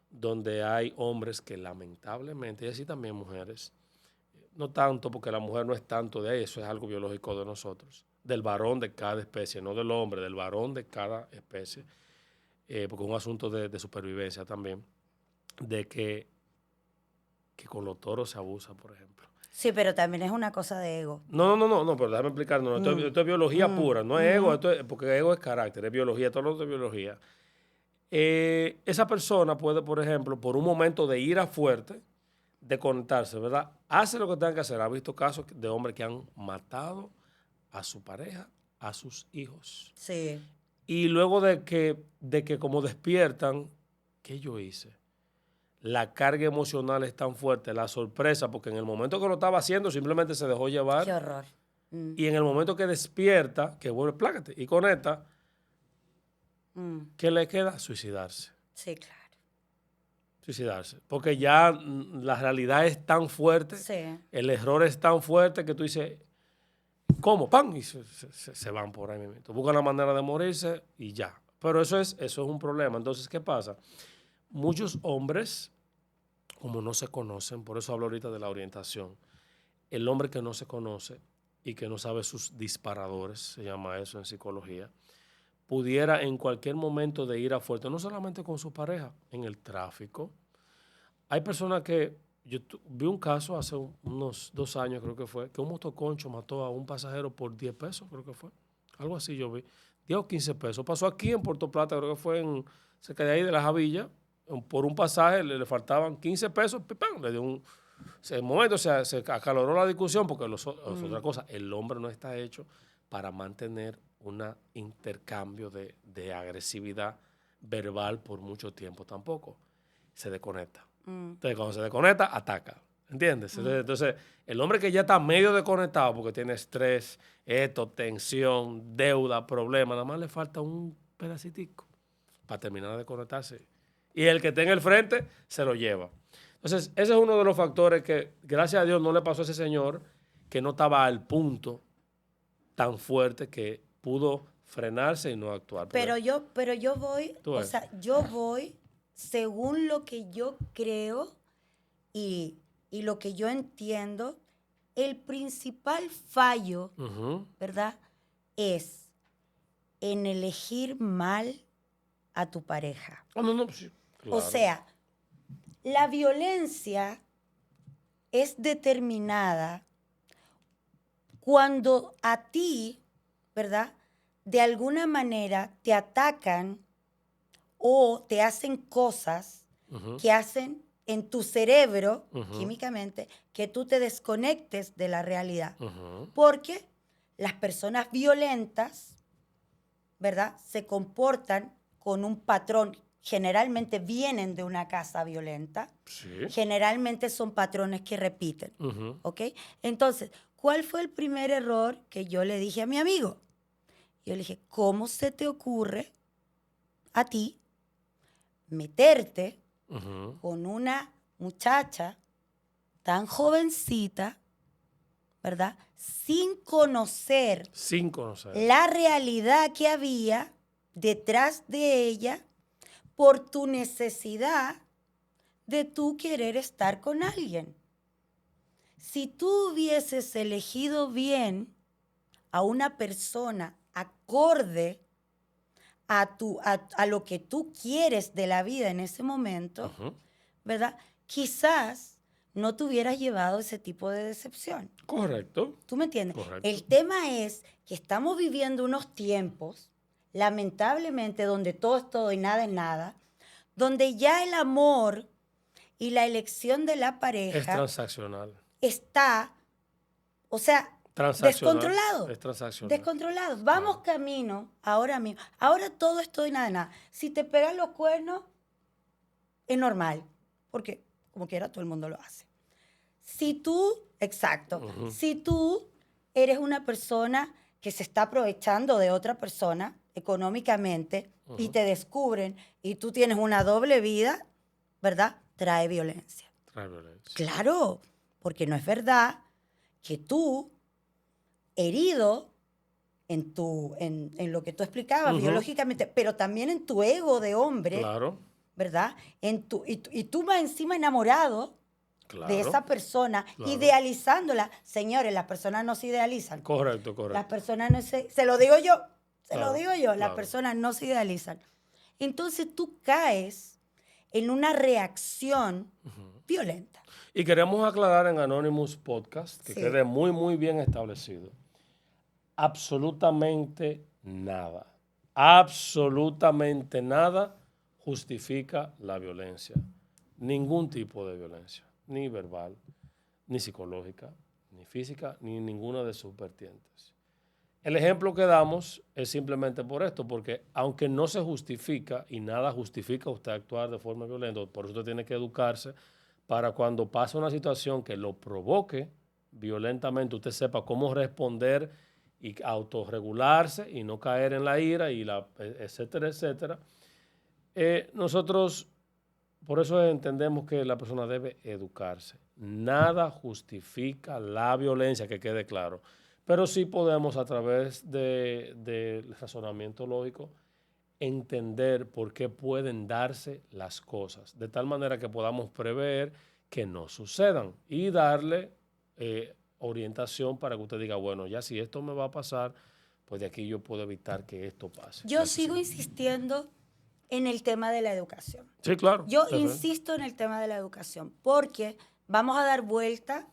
donde hay hombres que lamentablemente, y así también mujeres, no tanto porque la mujer no es tanto de ahí, eso es algo biológico de nosotros, del varón de cada especie, no del hombre, del varón de cada especie, porque es un asunto de supervivencia también, de que con los toros se abusa, por ejemplo. Sí, pero también es una cosa de ego. No, pero déjame explicar, no, esto es biología pura, no es ego, porque ego es carácter, es biología, todo lo otro es biología. Esa persona puede, por ejemplo, por un momento de ira fuerte, desconectarse, ¿verdad? Hace lo que tenga que hacer. Ha visto casos de hombres que han matado a su pareja, a sus hijos. Sí. Y luego de que como despiertan, ¿qué yo hice? La carga emocional es tan fuerte, la sorpresa, porque en el momento que lo estaba haciendo simplemente se dejó llevar. Qué horror. Y en el momento que despierta, que vuelve, plácate, y conecta, ¿qué le queda? Suicidarse. Sí, claro. Suicidarse. Porque ya la realidad es tan fuerte, el error es tan fuerte que tú dices, ¿cómo? ¡Pam! Y se van por ahí mismo. Buscan la manera de morirse y ya. Pero eso es un problema. Entonces, ¿qué pasa? Muchos hombres, como no se conocen, por eso hablo ahorita de la orientación, el hombre que no se conoce y que no sabe sus disparadores, se llama eso en psicología, pudiera en cualquier momento de ira fuerte, no solamente con su pareja, en el tráfico. Hay personas que, yo vi un caso hace unos 2 años, creo que fue, que un motoconcho mató a un pasajero por 10 pesos, creo que fue. Algo así yo vi. 10 o 15 pesos. Pasó aquí en Puerto Plata, creo que fue cerca de ahí de la Javilla. Por un pasaje le faltaban 15 pesos, ¡pam! Le dio un... En el momento se acaloró la discusión porque otra cosa, el hombre no está hecho para mantener un intercambio de agresividad verbal por mucho tiempo tampoco. Se desconecta. Entonces, cuando se desconecta, ataca. ¿Entiendes? Entonces, el hombre que ya está medio desconectado porque tiene estrés, tensión, deuda, problema, nada más le falta un pedacitico para terminar de conectarse. Y el que esté en el frente se lo lleva. Entonces, ese es uno de los factores que, gracias a Dios, no le pasó a ese señor, que no estaba al punto tan fuerte que pudo frenarse y no actuar. Pero yo voy, o sea, yo voy según lo que yo creo y lo que yo entiendo. El principal fallo, ¿verdad?, es en elegir mal a tu pareja. Sí, claro. O sea, la violencia es determinada cuando a ti, ¿verdad?, de alguna manera te atacan o te hacen cosas que hacen en tu cerebro, químicamente, que tú te desconectes de la realidad. Porque las personas violentas, ¿verdad?, se comportan con un patrón. Generalmente vienen de una casa violenta. Sí. Generalmente son patrones que repiten. ¿Ok? Entonces, ¿cuál fue el primer error que yo le dije a mi amigo? Yo le dije, ¿cómo se te ocurre a ti meterte con una muchacha tan jovencita, ¿verdad?, sin conocer la realidad que había detrás de ella por tu necesidad de tú querer estar con alguien? Si tú hubieses elegido bien a una persona acorde a lo que tú quieres de la vida en ese momento, ¿verdad?, quizás no te hubieras llevado ese tipo de decepción. Correcto. ¿Tú me entiendes? Correcto. El tema es que estamos viviendo unos tiempos, lamentablemente, donde todo es todo y nada es nada, donde ya el amor y la elección de la pareja es transaccional. Está, o sea, descontrolado. Es transaccional. Descontrolado. Vamos camino ahora mismo. Ahora todo es todo y nada de nada. Si te pegan los cuernos, es normal, porque como quiera todo el mundo lo hace. Si tú, si tú eres una persona que se está aprovechando de otra persona económicamente y te descubren y tú tienes una doble vida, ¿verdad?, trae violencia. Trae violencia. Claro, porque no es verdad que tú, herido en lo que tú explicabas biológicamente, pero también en tu ego de hombre, claro, ¿verdad?, y tú más encima enamorado, claro, de esa persona, claro, idealizándola. Señores, las personas no se idealizan. Correcto. Las personas no se lo digo yo, claro, las claro, personas no se idealizan. Entonces tú caes en una reacción violenta. Y queremos aclarar en Anonymous Podcast, que sí, quede muy, muy bien establecido. Absolutamente nada justifica la violencia. Ningún tipo de violencia, ni verbal, ni psicológica, ni física, ni ninguna de sus vertientes. El ejemplo que damos es simplemente por esto, porque aunque no se justifica y nada justifica usted actuar de forma violenta, por eso usted tiene que educarse para cuando pase una situación que lo provoque violentamente, usted sepa cómo responder y autorregularse y no caer en la ira, y etcétera, etcétera. Nosotros, por eso entendemos que la persona debe educarse. Nada justifica la violencia, que quede claro. Pero sí podemos, a través del razonamiento lógico, entender por qué pueden darse las cosas, de tal manera que podamos prever que no sucedan y darle orientación para que usted diga, bueno, ya si esto me va a pasar, pues de aquí yo puedo evitar que esto pase. Yo sigo insistiendo en el tema de la educación. Sí, claro. Yo insisto en el tema de la educación, porque vamos a dar vuelta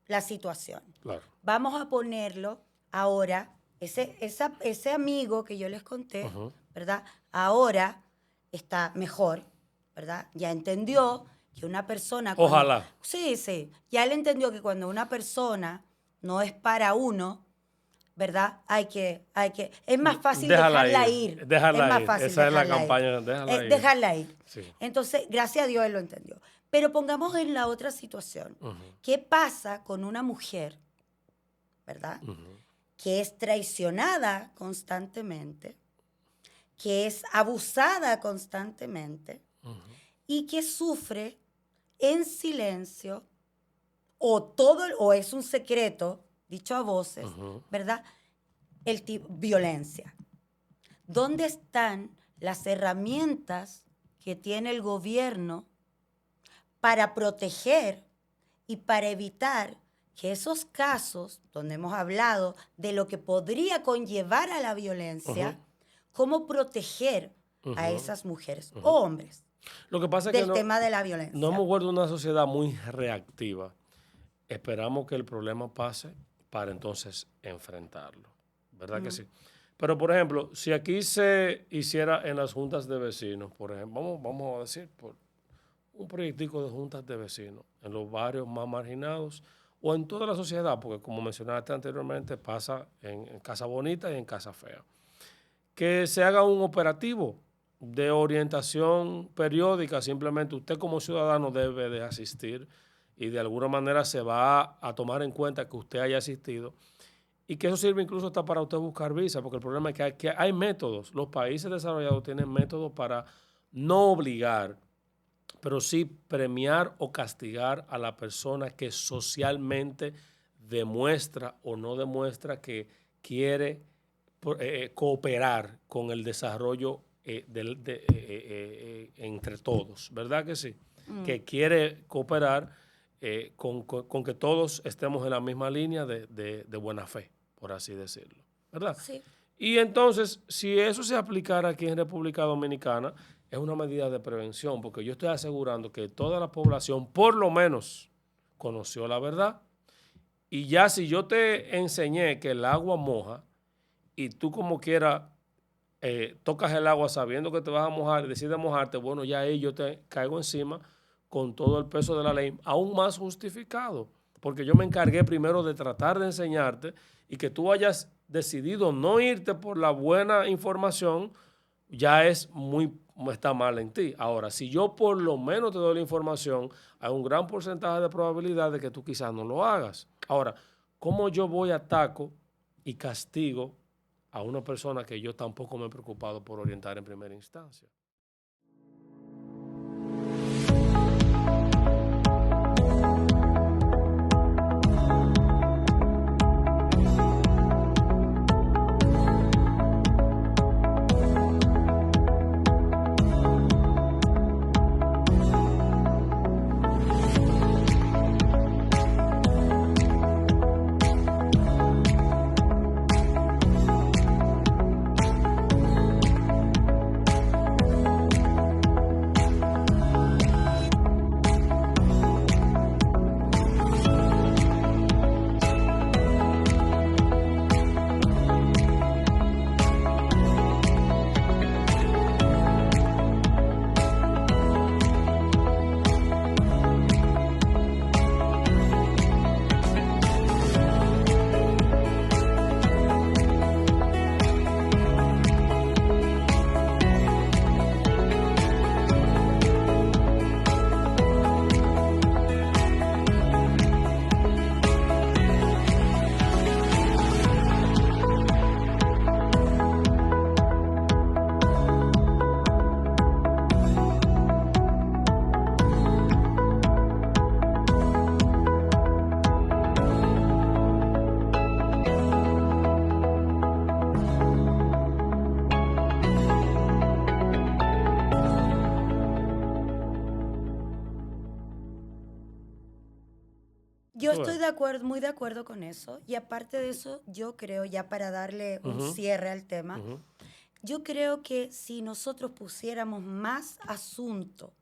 la situación. Claro. Vamos a ponerlo ahora, ese amigo que yo les conté, ¿verdad?, ahora está mejor, ¿verdad? Ya entendió que una persona... Ojalá. Sí, ya él entendió que cuando una persona no es para uno, ¿verdad? Es más fácil dejarla ir. Déjala es más ir. fácil Esa es la dejarla campaña, ir. déjala ir. Dejarla ir. Sí. Entonces, gracias a Dios él lo entendió. Pero pongamos en la otra situación. ¿Qué pasa con una mujer, verdad? Que es traicionada constantemente, que es abusada constantemente y que sufre en silencio o es un secreto, dicho a voces, ¿verdad? Violencia. ¿Dónde están las herramientas que tiene el gobierno para proteger y para evitar que esos casos donde hemos hablado de lo que podría conllevar a la violencia, cómo proteger a esas mujeres o hombres Lo que pasa es del que tema de la violencia? no hemos vuelto una sociedad muy reactiva. Esperamos que el problema pase para entonces enfrentarlo. ¿Verdad que sí? Pero, por ejemplo, si aquí se hiciera en las juntas de vecinos, por ejemplo, vamos a decir, por un proyectico de juntas de vecinos en los barrios más marginados o en toda la sociedad, porque como mencionaste anteriormente, pasa en Casa Bonita y en Casa Fea. Que se haga un operativo de orientación periódica, simplemente usted como ciudadano debe de asistir y de alguna manera se va a tomar en cuenta que usted haya asistido y que eso sirve incluso hasta para usted buscar visa, porque el problema es que hay métodos. Los países desarrollados tienen métodos para no obligar, pero sí premiar o castigar a la persona que socialmente demuestra o no demuestra que quiere cooperar con el desarrollo entre todos, ¿verdad que sí? Que quiere cooperar con que todos estemos en la misma línea de buena fe, por así decirlo, ¿verdad? Sí. Y entonces, si eso se aplicara aquí en República Dominicana, es una medida de prevención, porque yo estoy asegurando que toda la población, por lo menos, conoció la verdad. Y ya si yo te enseñé que el agua moja y tú como quiera tocas el agua sabiendo que te vas a mojar y decides mojarte, bueno, ya ahí yo te caigo encima con todo el peso de la ley, aún más justificado, porque yo me encargué primero de tratar de enseñarte y que tú hayas decidido no irte por la buena información, ya está mal en ti. Ahora, si yo por lo menos te doy la información, hay un gran porcentaje de probabilidad de que tú quizás no lo hagas. Ahora, ¿cómo yo voy a ataco y castigo a una persona que yo tampoco me he preocupado por orientar en primera instancia? Yo estoy muy de acuerdo con eso. Y aparte de eso, yo creo, ya para darle un cierre al tema, yo creo que si nosotros pusiéramos más asunto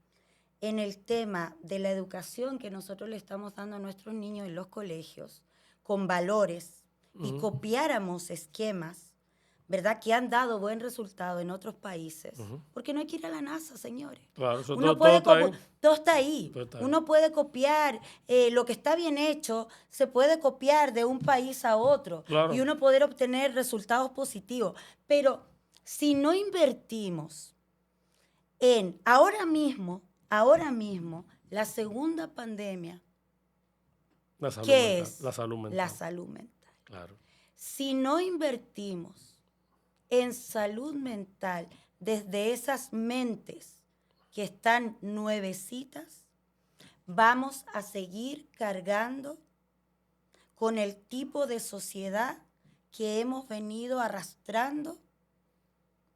en el tema de la educación que nosotros le estamos dando a nuestros niños en los colegios, con valores, y copiáramos esquemas, ¿verdad?, que han dado buen resultado en otros países. Porque no hay que ir a la NASA, señores. Claro, Todo está ahí. Uno puede copiar lo que está bien hecho, se puede copiar de un país a otro. Claro. Y uno poder obtener resultados positivos. Pero si no invertimos en ahora mismo, La segunda pandemia, La salud ¿qué mental. es? La salud mental. La salud mental. Claro. Si no invertimos en salud mental desde esas mentes que están nuevecitas, vamos a seguir cargando con el tipo de sociedad que hemos venido arrastrando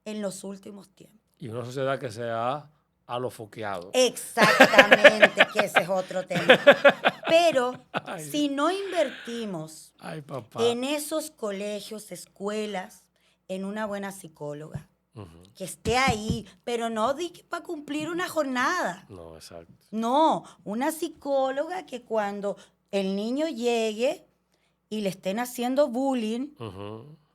en los últimos tiempos. Y una sociedad que se ha alofoqueado. Exactamente, que ese es otro tema. Pero Ay. si no invertimos Ay, papá. en esos colegios, escuelas, en una buena psicóloga, que esté ahí, pero no para cumplir una jornada. No, exacto. No, una psicóloga que cuando el niño llegue y le estén haciendo bullying,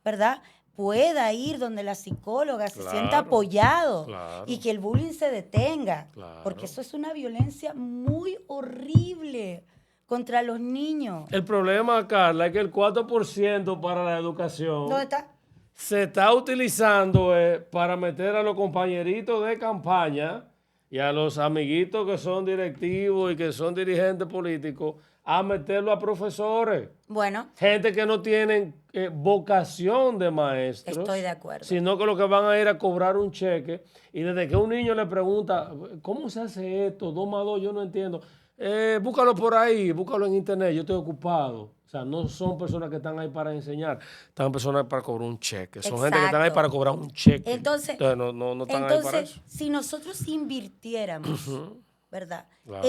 ¿verdad? Pueda ir donde la psicóloga se Claro, sienta apoyado claro. y que el bullying se detenga. Claro. Porque eso es una violencia muy horrible contra los niños. El problema, Carla, es que el 4% para la educación ¿Dónde está? se está utilizando para meter a los compañeritos de campaña y a los amiguitos que son directivos y que son dirigentes políticos a meterlo a profesores. Bueno, Gente que no tienen vocación de maestros. estoy de acuerdo. Sino que lo que van a ir a cobrar un cheque. Y desde que un niño le pregunta, ¿cómo se hace esto? 2 más 2, yo no entiendo. Búscalo por ahí, búscalo en internet, yo estoy ocupado. O sea, no son personas que están ahí para enseñar, están personas para cobrar un cheque. Son gente que están ahí Exacto. para cobrar un cheque. Entonces no están ahí para eso. si nosotros invirtiéramos, ¿verdad? Claro.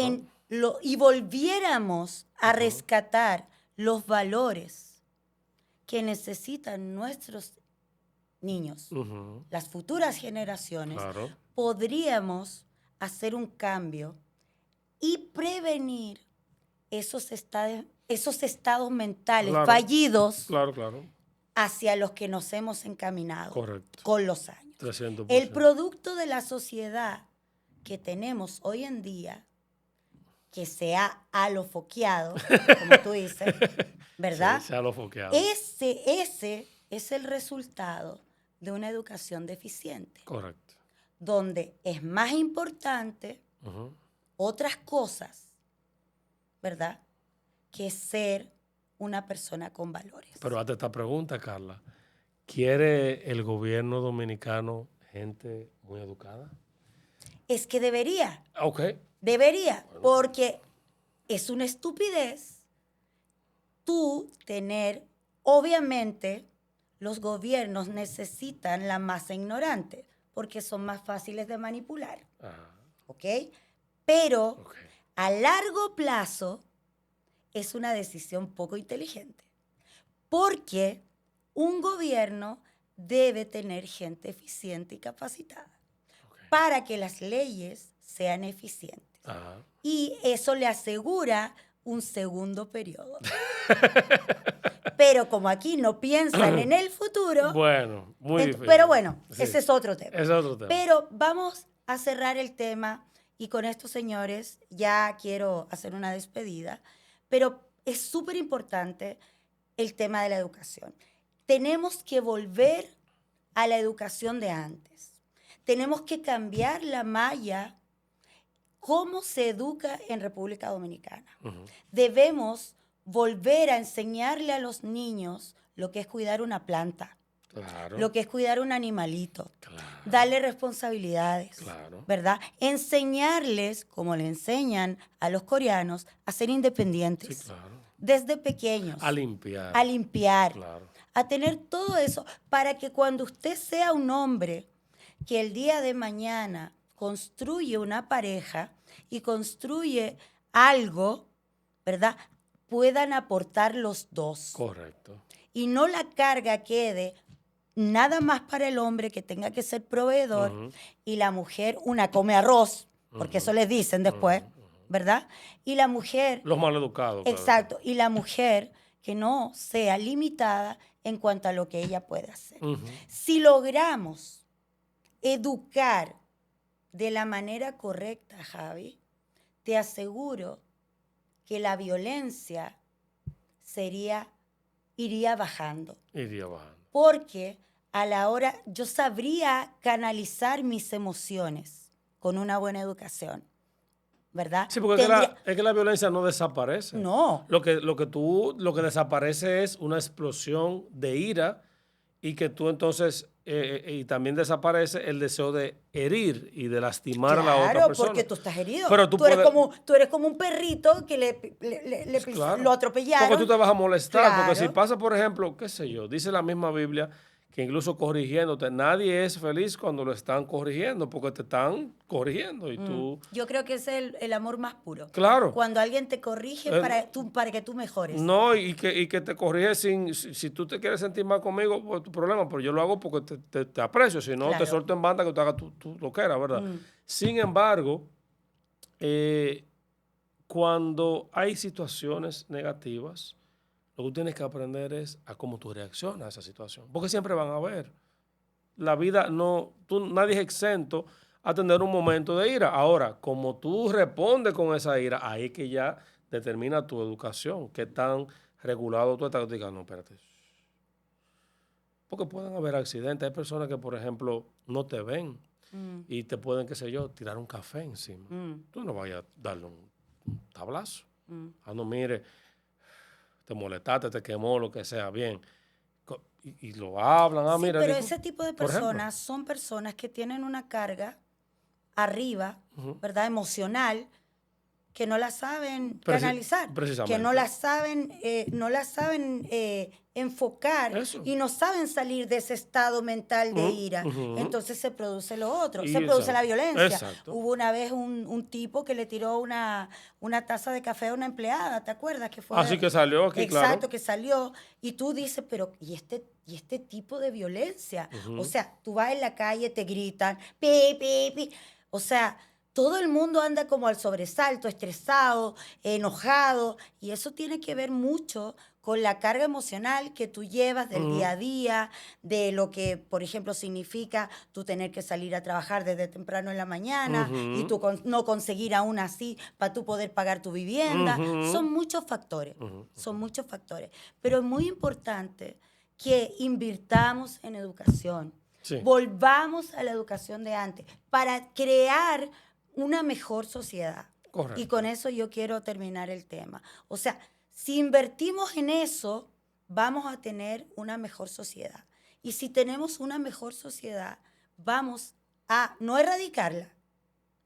Y volviéramos a rescatar los valores que necesitan nuestros niños, las futuras generaciones, Claro. podríamos hacer un cambio y prevenir esos estados mentales Claro. fallidos Claro. hacia los que nos hemos encaminado Correcto. con los años. 300%. El producto de la sociedad que tenemos hoy en día, que se ha alofoqueado, como tú dices, ¿verdad? Sí, se ha alofoqueado. Ese es el resultado de una educación deficiente, Correcto. donde es más importante otras cosas, ¿verdad?, que ser una persona con valores. Pero hazte esta pregunta, Carla. ¿Quiere el gobierno dominicano gente muy educada? Es que debería, Ok. porque es una estupidez tú tener, obviamente, los gobiernos necesitan la masa ignorante, porque son más fáciles de manipular, Ajá. ¿ok? Pero Ok. a largo plazo es una decisión poco inteligente, porque un gobierno debe tener gente eficiente y capacitada para que las leyes sean eficientes. Ajá. Y eso le asegura un segundo periodo. Pero como aquí no piensan en el futuro, Bueno, muy difícil. pero bueno, Sí. ese es otro tema. Es otro tema. Pero vamos a cerrar el tema y con esto, señores, ya quiero hacer una despedida, pero es súper importante el tema de la educación. Tenemos que volver a la educación de antes. Tenemos que cambiar la malla, cómo se educa en República Dominicana. Debemos volver a enseñarle a los niños lo que es cuidar una planta, Claro. lo que es cuidar un animalito, Claro. darle responsabilidades, Claro. ¿verdad? Enseñarles, como le enseñan a los coreanos, a ser independientes. Sí, claro. Desde pequeños. A limpiar. A limpiar. Claro. A tener todo eso para que cuando usted sea un hombre que el día de mañana construye una pareja y construye algo, ¿verdad?, puedan aportar los dos. Correcto. Y no la carga quede nada más para el hombre, que tenga que ser proveedor, y la mujer una come arroz, porque eso les dicen después, ¿verdad? Y la mujer... Los maleducados. claro. Exacto. Y la mujer que no sea limitada en cuanto a lo que ella puede hacer. Si logramos educar de la manera correcta, Javi, te aseguro que la violencia iría bajando. Iría bajando. Porque a la hora yo sabría canalizar mis emociones con una buena educación. ¿verdad? Sí, porque es que la violencia no desaparece. No. Lo que desaparece es una explosión de ira y que tú entonces, y también desaparece el deseo de herir y de lastimar a la otra Claro, persona. porque tú estás herido. Pero tú eres como un perrito que claro, lo atropellaron. porque tú te vas a molestar, porque si Claro. pasa, por ejemplo, qué sé yo, dice la misma Biblia que incluso corrigiéndote, nadie es feliz cuando lo están corrigiendo, porque te están corrigiendo y tú... Yo creo que ese es el amor más puro. Claro. Cuando alguien te corrige para que tú mejores. No, y que te corrige si tú te quieres sentir mal conmigo, pues tu problema, pero yo lo hago porque te aprecio, si no Claro. te suelto en banda que tú hagas tú lo que era, ¿verdad? Sin embargo, cuando hay situaciones negativas, lo que tú tienes que aprender es a cómo tú reaccionas a esa situación, porque siempre van a haber. La vida nadie es exento a tener un momento de ira. Ahora, como tú respondes con esa ira, ahí es que ya determina tu educación, qué tan regulado tú estás. Digas, no, espérate. Porque pueden haber accidentes. Hay personas que, por ejemplo, no te ven y te pueden, qué sé yo, tirar un café encima. Tú no vayas a darle un tablazo. No, mire, te molestaste, te quemó, lo que sea, bien. Y lo hablan, Sí, mira. pero digo, ese tipo de por ejemplo. personas son personas que tienen una carga arriba, ¿verdad? Emocional, que no la saben canalizar, precisamente. que no la saben, enfocar Eso. y no saben salir de ese estado mental de ira. Entonces se produce lo otro, se produce la violencia. Exacto. Hubo una vez un tipo que le tiró una taza de café a una empleada, ¿te acuerdas? Que fue Así que salió aquí, claro. Exacto, que salió. Y tú dices, pero ¿y este tipo de violencia? O sea, tú vas en la calle, te gritan, pi, pi, pi. O sea, todo el mundo anda como al sobresalto, estresado, enojado, y eso tiene que ver mucho con la carga emocional que tú llevas del día a día, de lo que, por ejemplo, significa tú tener que salir a trabajar desde temprano en la mañana y tú no conseguir aún así para tú poder pagar tu vivienda. Son muchos factores, son muchos factores. Pero es muy importante que invirtamos en educación. Sí. Volvamos a la educación de antes para crear una mejor sociedad. Correcto. Y con eso yo quiero terminar el tema. O sea, si invertimos en eso, vamos a tener una mejor sociedad. Y si tenemos una mejor sociedad, vamos a no erradicarla,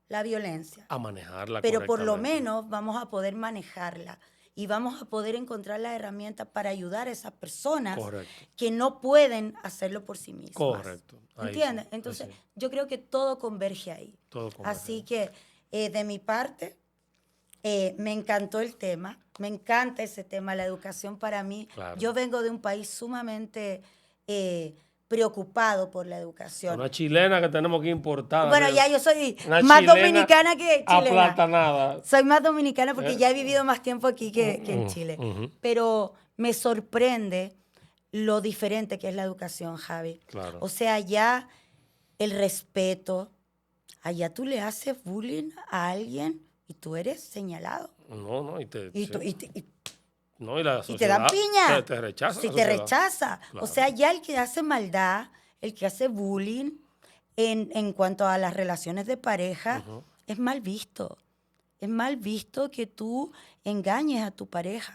la violencia, a manejarla pero por lo correctamente. menos vamos a poder manejarla y vamos a poder encontrar las herramientas para ayudar a esas personas Correcto. que no pueden hacerlo por sí mismas. Correcto. Ahí ¿Entiendes? sí, Entonces, ahí sí. yo creo que todo converge ahí. Todo converge. Así que, de mi parte, me encantó el tema. Me encanta ese tema, la educación para mí. Claro. Yo vengo de un país sumamente preocupado por la educación. Una chilena que tenemos que importar. Bueno, ya yo soy Una más chilena dominicana que chilena. Aplatanada. Soy más dominicana porque ya he vivido más tiempo aquí que en Chile. Pero me sorprende lo diferente que es la educación, Javi. Claro. O sea, ya el respeto, allá tú le haces bullying a alguien y tú eres señalado. No, Y la y te dan sociedad piña. te rechaza. Si la te sociedad. rechaza. Claro. O sea, ya el que hace maldad, el que hace bullying en cuanto a las relaciones de pareja, es mal visto. Es mal visto que tú engañes a tu pareja.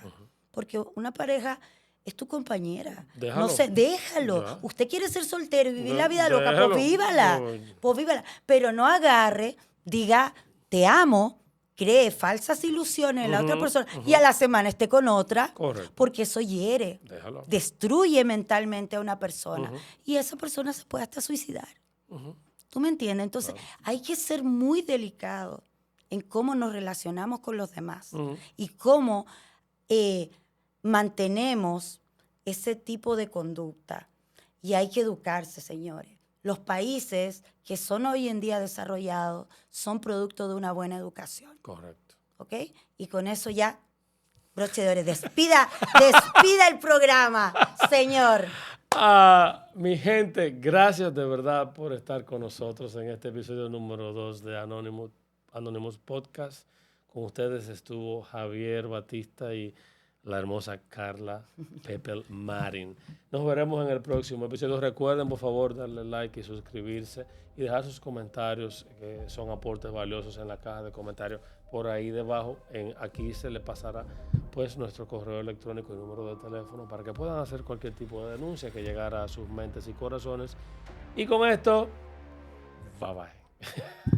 Porque una pareja es tu compañera. Déjalo. No sé, déjalo. Ya. Usted quiere ser soltero y vivir la vida Déjalo. loca, pues vívala. No. Pues vívala. Pero no agarre, diga, te amo, cree falsas ilusiones en la otra persona y a la semana esté con otra. Correcto. Porque eso hiere, Déjalo. destruye mentalmente a una persona. Y esa persona se puede hasta suicidar. ¿Tú me entiendes? Entonces, hay que ser muy delicado en cómo nos relacionamos con los demás y cómo mantenemos ese tipo de conducta. Y hay que educarse, señores. Los países que son hoy en día desarrollados son producto de una buena educación. Correcto. ¿Ok? Y con eso ya, broche de oro, despida el programa, señor. Mi gente, gracias de verdad por estar con nosotros en este episodio número 2 de Anonymous Podcast. Con ustedes estuvo Javier Batista y la hermosa Carla Pepel Marin. Nos veremos en el próximo episodio. Recuerden, por favor, darle like y suscribirse y dejar sus comentarios, que son aportes valiosos en la caja de comentarios por ahí debajo. Aquí se le pasará pues nuestro correo electrónico y número de teléfono para que puedan hacer cualquier tipo de denuncia que llegara a sus mentes y corazones. Y con esto, bye bye.